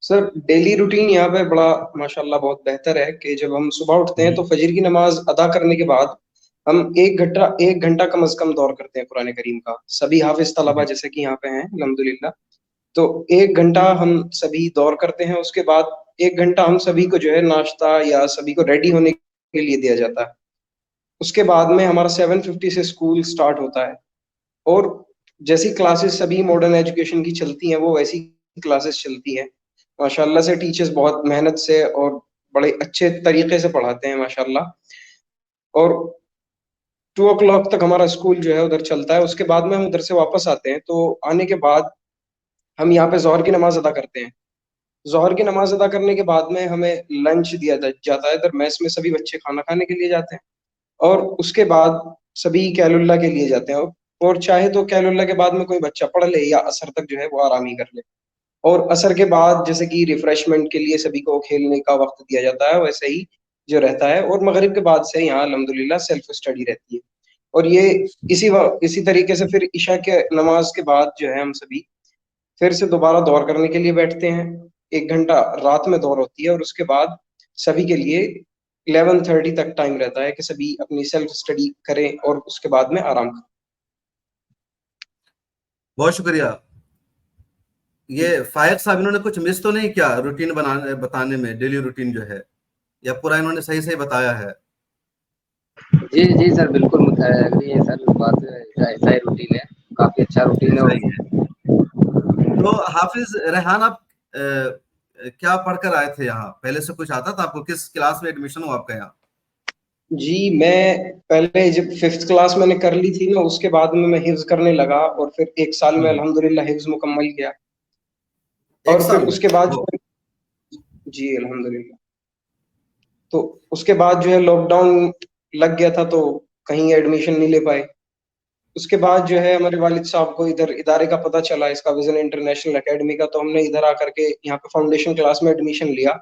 सर, डेली रूटीन यहाँ पे बड़ा माशाल्लाह बहुत बेहतर है कि जब हम सुबह उठते हैं तो फजर की नमाज अदा करने के बाद हम 1 घंटा कम से कम दौर करते हैं कुरान करीम का, सभी हाफिज तलबा जी। जैसे कि यहाँ पे हैं अल्हम्दुलिल्लाह। तो 1 घंटा हम सभी दौर करते हैं, उसके बाद 1 घंटा हम सभी को जो है नाश्ता या सभी को रेडी होने के लिए दिया जाता है। उसके बाद में हमारा 7:50 से स्कूल स्टार्ट होता है और जैसी क्लासेस सभी मॉडर्न एजुकेशन की चलती हैं वो वैसी क्लासेस चलती हैं। माशाल्लाह से टीचर्स बहुत मेहनत से और बड़े अच्छे तरीके से पढ़ाते हैं माशाल्लाह। और 2 o'clock तक हमारा स्कूल जो है उधर चलता है, उसके बाद में हम उधर से वापस आते हैं। तो आने के बाद हम यहाँ पे ज़ोहर की नमाज अदा करते हैं। ज़ोहर की नमाज अदा करने के बाद में हमें लंच दिया जाता है, इधर मेस में सभी बच्चे खाना खाने के लिए जाते हैं और उसके बाद सभी कैलुल्लाह के लिए जाते हैं। और चाहे तो कैलुल्लाह के बाद में कोई बच्चा पढ़ ले या असर तक जो है वो आराम ही कर ले। और असर के बाद जैसे कि रिफ्रेशमेंट के लिए सभी को खेलने का वक्त दिया जाता है, वैसे ही जो रहता है। और मगरिब के बाद से यहाँ अल्हम्दुलिल्लाह सेल्फ स्टडी रहती है। और ये इसी तरीके से फिर इशा के नमाज के बाद जो है हम सभी फिर से दोबारा दौर करने के लिए बैठते हैं। 1 घंटा रात में दौर होती है और उसके बाद सभी के लिए 11:30 तक टाइम रहता है कि सभी अपनी सेल्फ स्टडी करें और उसके बाद में आराम करें। बहुत शुक्रिया। ये फायक साहब इन्होंने कुछ मिस तो नहीं किया रूटीन बनाने बताने में, डेली रूटीन जो है, या पूरा इन्होंने सही सही बताया है? जी जी सर, बिल्कुल एग्री है सर, बात ऐसा ही रूटीन है, काफी अच्छा रूटीन है। ऐसा और ही है। तो हाफिज रेहान, आप क्या पढ़कर आए थे यहाँ? पहले से कुछ आता था आपको? किस क्लास में एडमिशन हुआ आपका यहाँ? जी, मैं पहले जब 5th क्लास मैंने कर ली थी ना, उसके बाद में मैं हिफ्ज करने लगा और फिर 1 साल में अल्हम्दुलिल्लाह हिफ्ज मुकम्मल किया। एक और फिर साल में? उसके बाद वो जी अल्हम्दुलिल्लाह। तो उसके बाद जो है लॉकडाउन लग गया था, तो कहीं एडमिशन नहीं ले पाए। उसके बाद जो है हमारे वालिद साहब को इधर इदारे का पता चला, इसका विजन इंटरनेशनल एकेडमी का, तो हमने इधर आकर के यहाँ पे फाउंडेशन क्लास में एडमिशन लिया।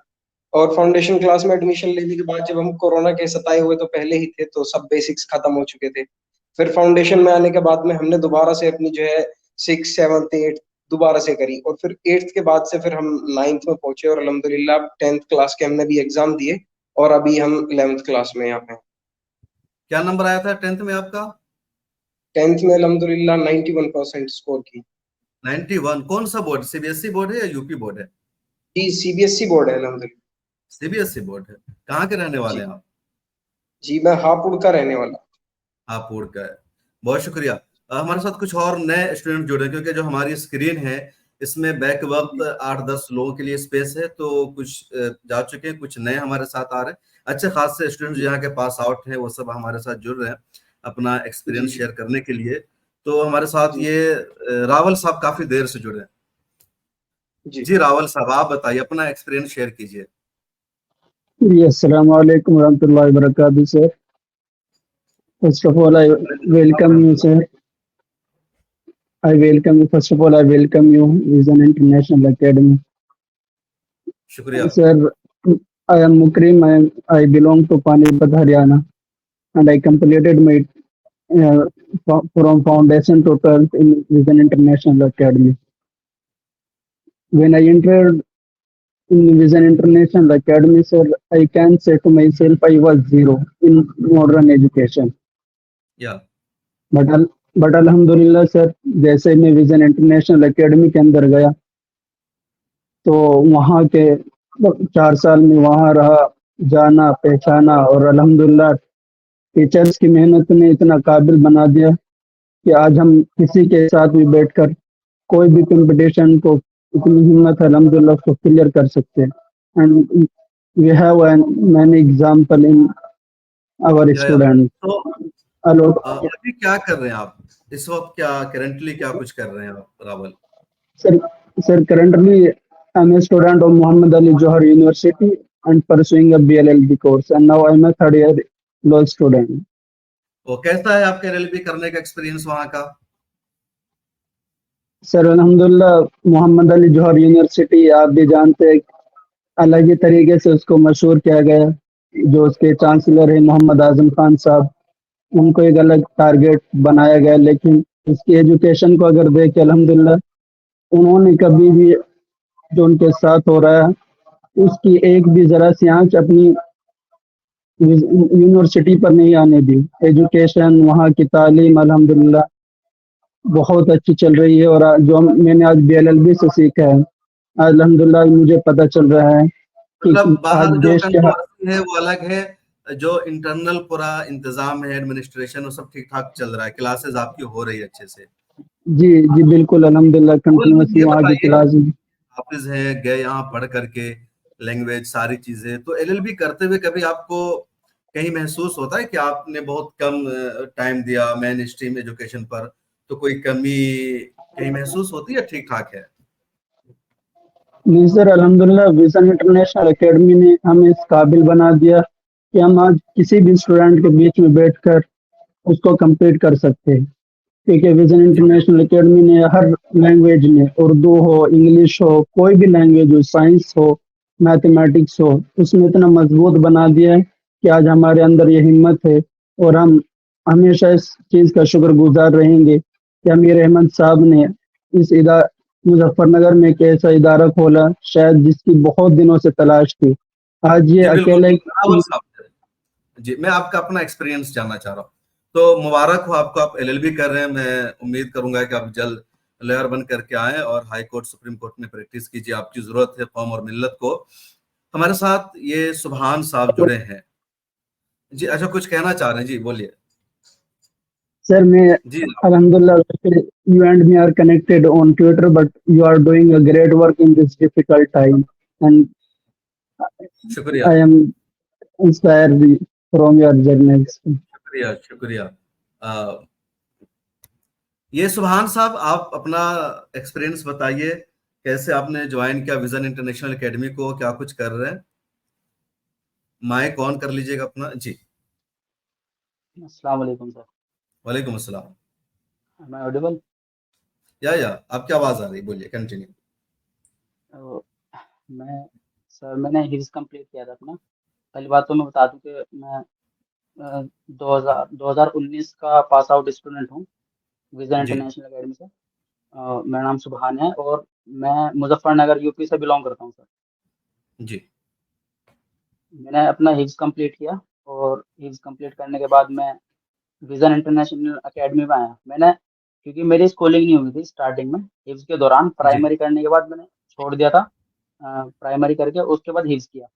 और फाउंडेशन क्लास में एडमिशन लेने के बाद जब हम कोरोना के सताए हुए तो पहले ही थे, तो सब बेसिक्स खत्म हो चुके थे। फिर फाउंडेशन में आने के बाद में हमने दोबारा से अपनी जो है 6, 7, 8 दोबारा से करी, और फिर 8th के बाद से फिर हम 9th में पहुंचे, और अल्हम्दुलिल्लाह 10th क्लास के हमने भी एग्जाम दिए, और अभी हम 11th क्लास में यहाँ पे। क्या नंबर आया था 10th में आपका? 10th में अल्हम्दुलिल्लाह 91% स्कोर की। 91? कौन सा बोर्ड, सीबीएसई बोर्ड है या यूपी बोर्ड है? जी सीबीएसई बोर्ड है अल्हम्दुलिल्लाह। सीबीएसई बोर्ड है। कहाँ के रहने वाले जी हैं आप? जी मैं हापुड़ का रहने वाला। हापुड़ का है। बहुत शुक्रिया। हमारे साथ कुछ और नए स्टूडेंट जुड़े, क्योंकि जो हमारी स्क्रीन है इसमें बैक वक्त 8-10 लोगों के लिए स्पेस है, तो कुछ जा चुके हैं, कुछ नए हमारे साथ आ रहे हैं। अच्छे खास से स्टूडेंट जो यहाँ के पास आउट हैं वो सब हमारे साथ जुड़ रहे हैं अपना एक्सपीरियंस शेयर करने के लिए। तो हमारे साथ ये रावल साहब काफी देर से जुड़े हैं। जी रावल साहब, आप बताइए, अपना एक्सपीरियंस शेयर कीजिए। जी, अस्सलाम वालेकुम रहमतुल्लाहि व बरकातहू sir. First of all, I welcome you, sir. I welcome you. First of all, I welcome you. Vision International Academy. शुक्रिया। Sir, I am Mukrim. I belong to Panipat, Haryana, and I completed my from foundation to 12th in Vision International Academy. When I entered in Vision International Academy, sir, I can say to myself I was zero in modern education. या बट अल्हम्दुलिल्लाह सर, जैसे मैं विजन इंटरनेशनल एकेडमी के अंदर गया तो वहाँ के 4 साल में वहाँ रहा, जाना पहचाना, और अल्हम्दुलिल्लाह टीचर्स की मेहनत ने इतना काबिल बना दिया कि आज हम किसी के साथ भी बैठकर कोई भी कंपटीशन को इतनी हिम्मत है अल्हम्दुलिल्लाह उसको क्लियर कर सकते हैं। And we have many example in our student. Hello अभी क्या कर रहे हैं आप इस वक्त? क्या करंटली क्या कुछ कर रहे हैं आप Rawal? Sir currently I am a student of Mohammad Ali Jauhar university and pursuing a BLLB course, and now I'm a third year law student. वो कैसा है आपके एलएलबी करने का एक्सपीरियंस वहाँ का? सर अल्हम्दुलिल्लाह मोहम्मद अली जौहर यूनिवर्सिटी आप भी जानते हैं, अलग ही तरीके से उसको मशहूर किया गया। जो उसके चांसलर है मोहम्मद आजम खान साहब, उनको एक अलग टारगेट बनाया गया, लेकिन उसकी एजुकेशन को अगर देखें अल्हम्दुलिल्लाह उन्होंने कभी भी जो उनके साथ हो रहा है उसकी एक भी जरा सी आंच अपनी यूनिवर्सिटी पर नहीं आने दी। एजुकेशन वहाँ की तालीम अल्हम्दुलिल्लाह बहुत अच्छी चल रही है, और जो मैंने आज BLLB से सीखा है अल्हम्दुलिल्लाह मुझे पता चल रहा है कि मतलब बाहर आज जो देश के कंट्रोवर्सी है वो अलग है, जो इंटरनल पूरा इंतजाम है, एडमिनिस्ट्रेशन, वो सब ठीक ठाक चल रहा है, क्लासेस आपकी हो रही है अच्छे से? जी जी बिल्कुल अल्हम्दुलिल्लाह कंटिन्यूसली ये वहाँ की बताइए, क्लासेस। हाफिज हैं, गए यहाँ पढ़ करके, लैंग्वेज सारी चीजें, तो एलएलबी करते हुए कभी आपको कहीं महसूस होता है कि आपने बहुत कम टाइम दिया मेन स्ट्रीम एजुकेशन पर, तो कोई कमी कहीं महसूस होती है? ठीक ठाक है? नहीं सर, अल्हम्दुलिल्लाह विजन इंटरनेशनल एकेडमी ने हमें इस काबिल बना दिया कि हम आज किसी भी स्टूडेंट के बीच में बैठकर उसको compete कर सकते हैं, क्योंकि विजन इंटरनेशनल एकेडमी ने हर लैंग्वेज में, उर्दू हो, इंग्लिश हो, कोई भी लैंग्वेज हो, साइंस हो, मैथमेटिक्स हो, उसमें इतना मजबूत बना दिया है कि आज हमारे अंदर ये हिम्मत है, और हम हमेशा इस चीज़ का शुक्रगुजार रहेंगे कि अमीर अहमद साहब ने इस मुजफ्फरनगर में एक ऐसा इदारा खोला शायद जिसकी बहुत दिनों से तलाश थी। आज ये जी बिल्कुल। अकेले रावल साहब, जी मैं आपका अपना एक्सपीरियंस जानना चाह रहा हूँ। तो मुबारक हो आपको, आप एलएलबी कर रहे हैं। मैं उम्मीद करूंगा कि आप जल्द लॉयर बन करके आए और हाई कोर्ट सुप्रीम कोर्ट में प्रैक्टिस कीजिए, आपकी जरूरत है कौम और मिल्लत को। हमारे साथ ये सुभान साहब जुड़े हैं। जी अच्छा, कुछ कहना चाह रहे हैं? जी बोलिए। सर मैं जी Alhamdulillah, you and me are connected on Twitter, but you are doing a great work in this difficult time, and शुक्रिया I am inspired from your journey. शुक्रिया शुक्रिया। ये सुभान साहब, आप अपना एक्सपीरियंस बताइए, कैसे आपने ज्वाइन किया विजन इंटरनेशनल एकेडमी को, क्या कुछ कर रहे हैं? माइक ऑन कर लीजिएगा अपना जी। अस्सलाम वालेकुम सर। वालेकुम अस्सलाम। Am I audible? या आपकी आवाज आ रही, बोलिए, कंटिन्यू। तो मैं सर मैंने हिफ्ज़ कंप्लीट किया था अपना। पहली बात तो मैं बता दूं कि मैं 2019 का पास आउट स्टूडेंट हूँ विजन जी इंटरनेशनल अकेडमी से। मेरा नाम सुबहान है और मैं मुजफ्फरनगर यूपी से बिलोंग करता हूँ सर। जी मैंने अपना हिफ्ज़ कंप्लीट किया और हिफ्ज़ कंप्लीट करने के बाद मैं विजन इंटरनेशनल अकेडमी में आया। मैंने क्योंकि मेरी स्कूलिंग नहीं हुई थी स्टार्टिंग में, हिफ्ज़ के दौरान जी प्राइमरी करने के बाद मैंने छोड़ दिया था। प्राइमरी करके उसके बाद हिफ्ज़ किया।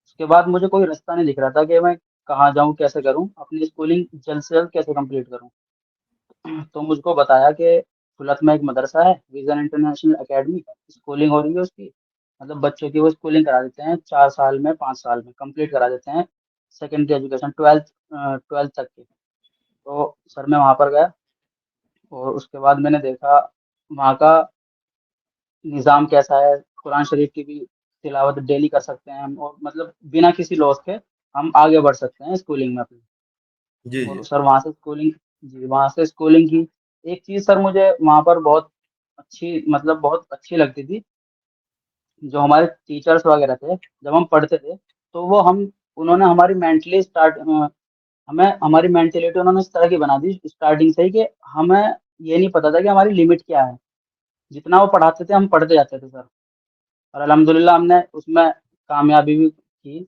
उसके बाद मुझे कोई रास्ता नहीं दिख रहा था कि मैं कहाँ जाऊँ, कैसे करूँ, अपनी स्कूलिंग जल्द से जल्द कैसे कंप्लीट करूँ। तो मुझको बताया कि फुलत में एक मदरसा है विजन इंटरनेशनल अकेडमी, स्कूलिंग हो रही है उसकी। मतलब बच्चों की वो स्कूलिंग करा देते हैं 4 साल में, 5 साल में कंप्लीट करा देते हैं सेकेंडरी एजुकेशन 12th तक की। तो सर मैं वहाँ पर गया और उसके बाद मैंने देखा वहाँ का निज़ाम कैसा है। कुरान शरीफ की भी तिलावत डेली कर सकते हैं हम और मतलब बिना किसी लॉस के हम आगे बढ़ सकते हैं स्कूलिंग में अपनी। जी जी और सर वहाँ से स्कूलिंग, जी वहाँ से स्कूलिंग की। एक चीज़ सर मुझे वहाँ पर बहुत अच्छी, मतलब बहुत अच्छी लगती थी। जो हमारे टीचर्स वगैरह थे, जब हम पढ़ते थे तो वो हम उन्होंने हमारी मेंटली हमें हमारी मेंटेलिटी उन्होंने इस तरह की बना दी स्टार्टिंग से ही कि हमें ये नहीं पता था कि हमारी लिमिट क्या है। जितना वो पढ़ाते थे हम पढ़ते जाते थे सर। और अल्हम्दुलिल्लाह हमने उसमें कामयाबी भी की,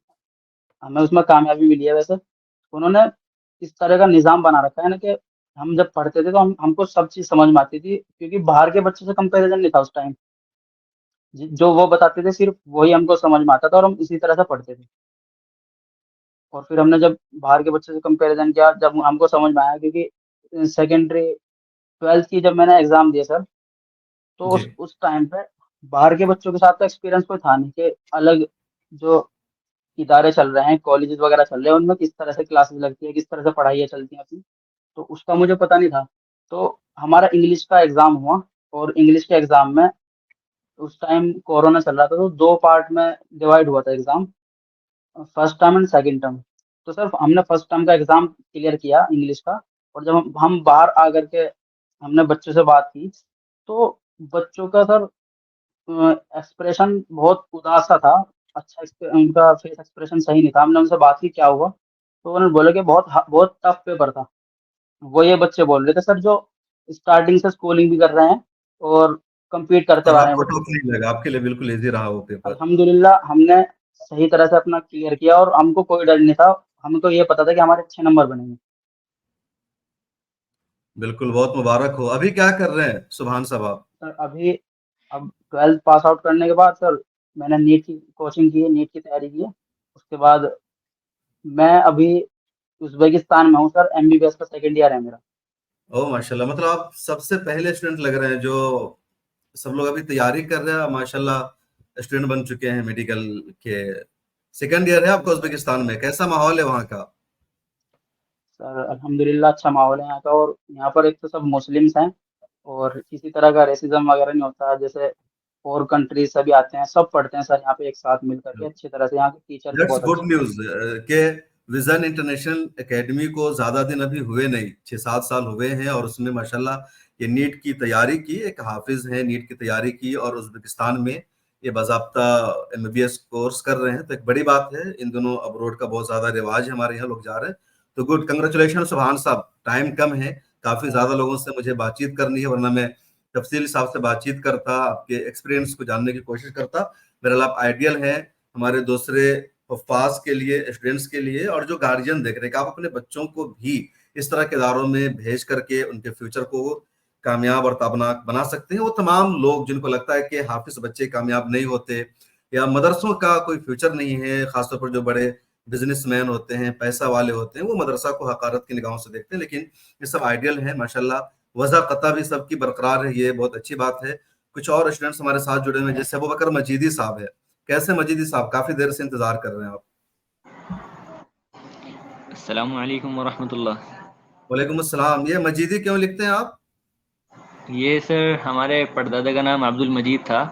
हमें उसमें कामयाबी मिली है वैसे। उन्होंने इस तरह का निज़ाम बना रखा है ना कि हम जब पढ़ते थे तो हमको सब चीज़ समझ में आती थी क्योंकि बाहर के बच्चों से कंपैरिज़न नहीं था उस टाइम। जो वो बताते थे सिर्फ वही हमको समझ में आता था और हम इसी तरह से पढ़ते थे। और फिर हमने जब बाहर के बच्चों से कंपैरिज़न किया, जब हमको समझ में आया क्योंकि सेकेंडरी 12th की जब मैंने एग्ज़ाम दिए सर, तो जी उस टाइम पे बाहर के बच्चों के साथ तो एक्सपीरियंस कोई था नहीं कि अलग जो इदारे चल रहे हैं, कॉलेजेस वगैरह चल रहे हैं, उनमें किस तरह से क्लासेस लगती है, किस तरह से पढ़ाइयाँ चलती हैं अपनी, तो उसका मुझे पता नहीं था। तो हमारा इंग्लिश का एग्ज़ाम हुआ और इंग्लिश के एग्ज़ाम में उस टाइम कोरोना चल रहा था तो 2 पार्ट में डिवाइड हुआ था exam, first term and second term. तो सर हमने फर्स्ट टर्म का एग्ज़ाम क्लियर किया इंग्लिश का। और जब हम बाहर आकर के हमने बच्चों से बात की, तो बच्चों का सर एक्सप्रेशन बहुत उदास सा था। अच्छा उनका फेस एक्सप्रेशन सही नहीं था। हमने उनसे बात की क्या हुआ? तो उन्होंने बोला कि बहुत टफ पेपर था। वो ये बच्चे बोल रहे थे सर जो स्टार्टिंग से स्कूलिंग भी कर रहे हैं और कंप्लीट करते और आ रहे हैं आपको बच्चे। टफ नहीं लगा, आपके लिए बिल्कुल इजी रहा वो पेपर। अल्हम्दुलिल्लाह हमने सही तरह से अपना क्लियर किया और हमको कोई डर नहीं था। हमको ये पता था कि हमारे अच्छे नंबर बनेंगे। बिल्कुल, बहुत मुबारक हो। अभी क्या कर रहे हैं सुभान साहब आप? सर अभी अब 12th पास आउट करने के बाद सर मैंने नीट की कोचिंग की है, नीट की तैयारी की है। उसके बाद मैं अभी उज़्बेकिस्तान में हूँ सर, एमबीबीएस का सेकंड ईयर है मेरा। ओह माशाल्लाह, मतलब आप सबसे पहले स्टूडेंट लग रहे हैं जो, सब लोग अभी तैयारी कर रहे हैं, माशाल्लाह स्टूडेंट बन चुके हैं मेडिकल के। सेकंड ईयर है आपका उज़्बेकिस्तान में, कैसा माहौल है वहाँ का? सर अल्हम्दुलिल्लाह अच्छा माहौल है यहाँ का। और यहाँ पर एक तो सब मुस्लिम्स हैं और किसी तरह का रेसिज्म वगैरह नहीं होता। जैसे और कंट्रीज से भी आते हैं, सब पढ़ते हैं सर यहाँ पे एक साथ मिल करके अच्छी तरह से। यहाँ के टीचर भी दैट्स बहुत गुड अच्छे हैं। न्यूज़ के विजन इंटरनेशनल एकेडमी को ज़्यादा दिन अभी हुए नहीं, 6-7 साल हुए हैं और उसमें माशाल्लाह ये नीट की तैयारी की, एक हाफिज़ हैं, नीट की तैयारी की और उज़्बेकिस्तान में ये बाज़ाब्ता एमबीबीएस कोर्स कर रहे हैं, तो एक बड़ी बात है। इन दिनों अब्रॉड का बहुत ज़्यादा रिवाज है, हमारे यहाँ लोग जा रहे हैं, तो गुड, कांग्रेचुलेशन सुभान साहब। टाइम कम है, काफ़ी ज़्यादा लोगों से मुझे बातचीत करनी है, वरना मैं तफसील साहब से बातचीत करता, आपके एक्सपीरियंस को जानने की कोशिश करता। मेरा आप आइडियल है हमारे दूसरे हुफ़्फ़ाज़ के लिए, स्टूडेंट्स के लिए, और जो गार्जियन देख रहे हैं कि आप अपने बच्चों को भी इस तरह के इदारों में भेज करके उनके फ्यूचर को कामयाब और ताबनाक बना सकते हैं। वो तमाम लोग जिनको लगता है कि हाफिज़ बच्चे कामयाब नहीं होते या मदरसों का कोई फ्यूचर नहीं है, ख़ासतौर पर जो बड़े बिजनेसमैन होते हैं, पैसा वाले होते हैं, वो मदरसा को हक़ारत की निगाहों से देखते हैं। लेकिन ये सब आइडियल है माशाल्लाह, वज़ा-क़ता भी सबकी बरकरार है, ये बहुत अच्छी बात है। कुछ और स्टूडेंट्स हमारे साथ जुड़े हुए हैं, जैसे अबू बकर मजीदी साहब है। कैसे मजीदी साहब, काफ़ी देर से इंतज़ार कर रहे हैं आप। अस्सलामु अलैकुम वरहमतुल्लाह। वालेकुम अस्सलाम। ये मजीदी क्यों लिखते हैं आप? ये सर हमारे परदादा का नाम अब्दुल मजीद था,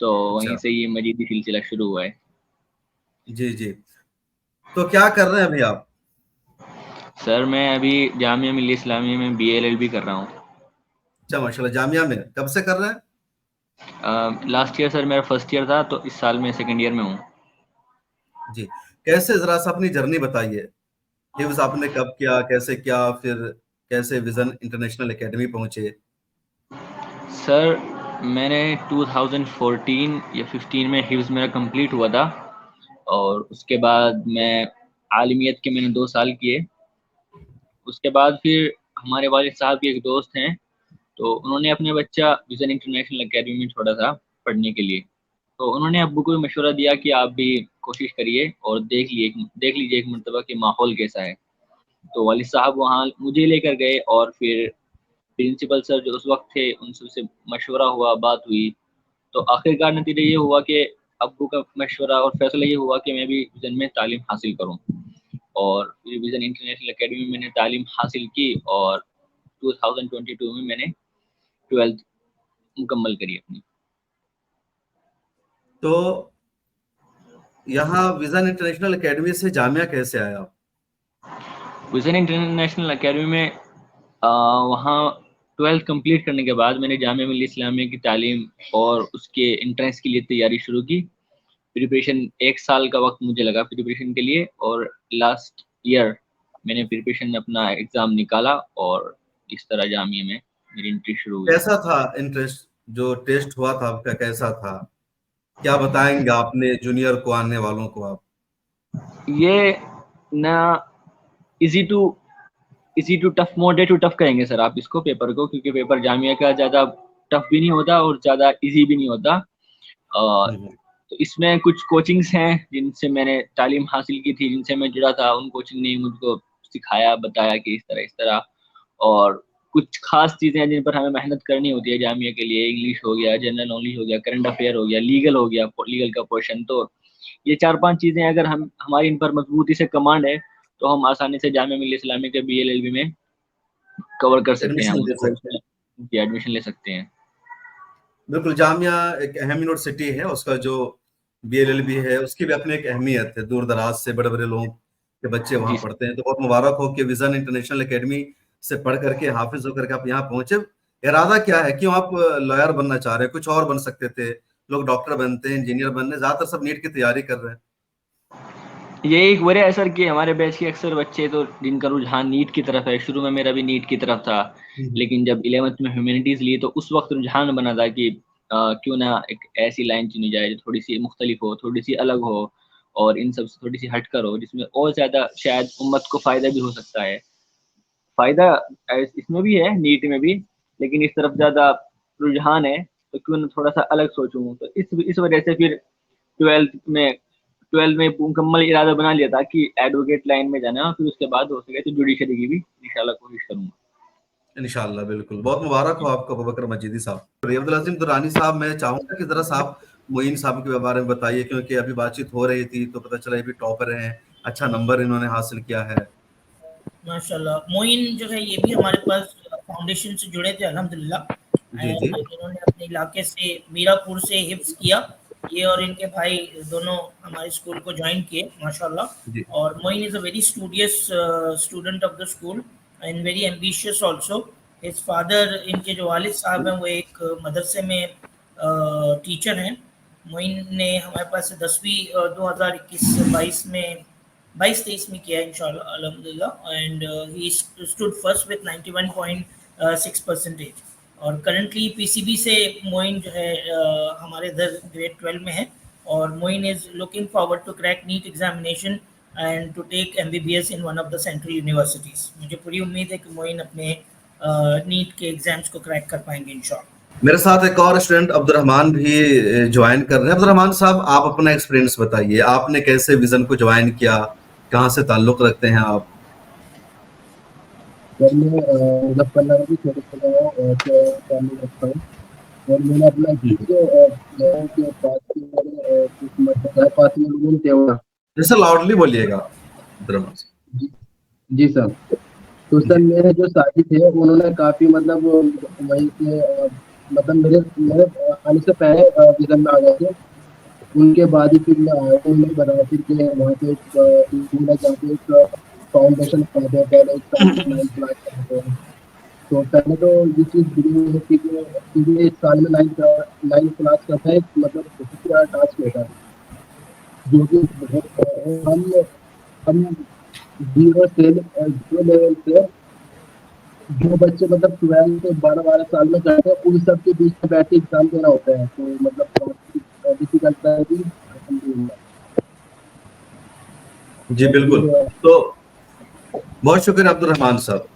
तो वहीं अच्छा, से ये मजीदी सिलसिला शुरू हुआ है। जी, जी। तो क्या कर रहे हैं अभी आप? सर मैं अभी जामिया मिल्लिया इस्लामिया में BA-LLB कर रहा हूँ। अच्छा माशाल्लाह, जामिया में कब से कर रहे हैं? लास्ट ईयर सर मेरा फर्स्ट ईयर था, तो इस साल मैं सेकंड ईयर में हूँ। जी, कैसे जरा सा अपनी जर्नी बताइए। हिफ्ज आपने कब किया, कैसे किया, फिर कैसे विजन इंटरनेशनल एकेडमी पहुंचे? सर मैंने 2014 या 15 में हिफ्ज मेरा कंप्लीट हुआ था, और उसके बाद मैं आलिमियत के मैंने 2 साल किए। उसके बाद फिर हमारे वालिद साहब के एक दोस्त हैं, तो उन्होंने अपने बच्चा विजन इंटरनेशनल एकेडमी में छोड़ा था पढ़ने के लिए। तो उन्होंने अब्बू को मशवरा दिया कि आप भी कोशिश करिए और देख लीजिए एक मरतबा कि माहौल कैसा है। तो वालिद साहब वहाँ मुझे लेकर गए, और फिर प्रिंसिपल सर जो उस वक्त थे उनसे मशवरा हुआ, बात हुई। तो आखिरकार नतीजा ये हुआ कि अब्बू का मशवरा और फैसला ये हुआ कि मैं भी विजन में तालीम हासिल करूँ, और फिर विजन इंटरनेशनल एकेडमी में मैंने तालीम हासिल की, और 2022 में मैंने 12th मुकम्मल करी अपनी। तो यहाँ विजन इंटरनेशनल एकेडमी से जामिया कैसे आया? विजन इंटरनेशनल एकेडमी में वहाँ 12th कंप्लीट करने के बाद मैंने जामिया मिल्लिया इस्लामिया की तालीम और उसके एंट्रेंस के लिए तैयारी शुरू की। प्रिपरेशन 1 साल का वक्त मुझे लगा प्रिपरेशन के लिए, और लास्ट ईयर मैंने प्रिपरेशन अपना एग्ज़ाम निकाला, और इस तरह जामिया में मेरी एंट्री शुरू हुई। कैसा था इंटरेस्ट, जो टेस्ट हुआ था आपका कैसा था? क्या बताएंगे आपने जूनियर को, आने वालों को आप? ये ना easy to tough, moderate to tough कहेंगे सर आप इसको, पेपर को, क्योंकि पेपर जामिया का ज़्यादा टफ भी नहीं होता और ज़्यादा इजी भी नहीं होता। तो इसमें कुछ कोचिंग्स हैं जिनसे मैंने तालीम हासिल की थी, जिनसे मैं जुड़ा था। उन कोचिंग ने मुझको सिखाया, बताया कि इस तरह, और कुछ खास चीज़ें हैं जिन पर हमें मेहनत करनी होती है जामिया के लिए। इंग्लिश हो गया, जनरल नॉलेज हो गया, करंट अफेयर हो गया, लीगल हो गया, लीगल का पोर्शन। तो ये 4-5 चीज़ें अगर हमारी इन पर मजबूती से कमांड है, तो हम आसानी से जामिया मिल्लिया इस्लामिया के BA-LLB में कवर कर सकते हैं, हम एडमिशन ले उस कोर्स सकते हैं। में एडमिशन ले सकते हैं। बिल्कुल, जामिया एक अहम यूनिवर्सिटी है, उसका जो BLLB है उसकी भी अपनी एक अहमियत है। दूर दराज से बड़े बड़े लोगों के बच्चे वहाँ जी सर। पढ़ते हैं, तो बहुत मुबारक हो कि विजन इंटरनेशनल एकेडमी से पढ़ करके हाफिज होकर के आप यहाँ पहुंचे। इरादा क्या है, क्यों आप लॉयर बनना चाह रहे हैं? कुछ और बन सकते थे, लोग डॉक्टर बनते हैं, इंजीनियर बनने, ज्यादातर सब नीट की तैयारी कर रहे हैं। ये एक वजह है सर कि हमारे बैच के अक्सर बच्चे तो जिनका रुझान नीट की तरफ है, शुरू में मेरा भी नीट की तरफ था, लेकिन जब 11th में ह्यूमैनिटीज ली तो उस वक्त रुझान बना था कि क्यों ना एक ऐसी लाइन चुनी जाए जो थोड़ी सी मुख्तलिफ हो, थोड़ी सी अलग हो, और इन सब से थोड़ी सी हटकर हो, जिसमें और ज़्यादा शायद उम्मत को फ़ायदा भी हो सकता है। फ़ायदा इसमें भी है, नीट में भी, लेकिन इस तरफ ज़्यादा रुझान है, तो क्यों ना थोड़ा सा अलग सोचूं। तो इस वजह से फिर 12th में मुकम्मल इरादा बना लिया था कि एडवोकेट लाइन में जाना है, फिर उसके बाद हो सके तो जुडिशरी की भी इंशाल्लाह कोशिश करूंगा। इंशाल्लाह, बिल्कुल। बहुत मुबारक हो आपको अबूबकर मजीदी साहब। अब्दुल अजीम दुरानी साहब, मैं चाहूंगा कि जरा साहब मोइन साहब के बारे में बताइए, क्योंकि अभी बातचीत हो रही थी तो पता चला ये भी टॉपर हैं, अच्छा नंबर इन्होंने हासिल किया है। माशाल्लाह। मोइन जो है ये भी हमारे पास फाउंडेशन से जुड़े थे अल्हम्दुलिल्लाह। जी जी। इन्होंने अपने इलाके से मीरापुर से हिफ्ज किया, ये और इनके भाई दोनों हमारे स्कूल को ज्वाइन किए जी। माशाल्लाह। और Moin is a very studious student of the school and very ambitious also. His father, इनके जो वालिद साहब हैं वो एक मदरसे में टीचर हैं। मोइन ने हमारे पास से 10वीं 2021-22 में 22-23 में किया इंशाल्लाह अल्हम्दुलिल्लाह, and he stood first with 91.6%। और करंटली PCB से मोइन जो है हमारे इधर ग्रेड 12 में है, और Moin is looking forward to crack NEET examination and to take MBBS in one of the central universities. मुझे पूरी उम्मीद है कि मोइन अपने नीट के एग्जाम्स को क्रैक कर पाएंगे इंशाल्लाह। मेरे साथ एक और स्टूडेंट अब्दुर्रहमान भी ज्वाइन कर रहे हैं। अब्दुर्रहमान साहब, आप अपना एक्सपीरियंस बताइए, आपने कैसे विजन को ज्वाइन किया, कहाँ से ताल्लुक रखते हैं आप? सर मैं मुजफ्फरनगर की छोटे से गाँव से ताल्लुक रखता हूँ, और मैंने अपना गाँव के पास में कुछ मतलब पास में रूम थे वहाँ। जैसे लाउडली बोलिएगा अब्दुर्रहमान साहब। जी सर। तो सर मेरे जो साथी थे उन्होंने काफ़ी मतलब वहीं से मतलब मेरे आने से पहले विजन में आ गए थे, उनके बाद ही फिर मैं आया नहीं बना, फिर के वहाँ पे एक स्कूल है जहाँ पे एक फाउंडेशन पढ़ाते हैं, पहले 8 से 9 क्लास पढ़ाते हैं। तो पहले तो ये चीज़ बिगड़ी है कि जो इस साल में 9 क्लास का था, एक मतलब बहुत बड़ा टास्क होता है, जो कि हम 0 लेवल से जो बच्चे मतलब 12 से 12 साल में जाते हैं उन सब के बीच में बैठ के एग्जाम देना होता है, तो मतलब बहुत डिफिकल्ट है कि अल्हम्दुलिल्लाह। जी बिल्कुल। तो बहुत शुक्रिया अब्दुल रहमान साहब।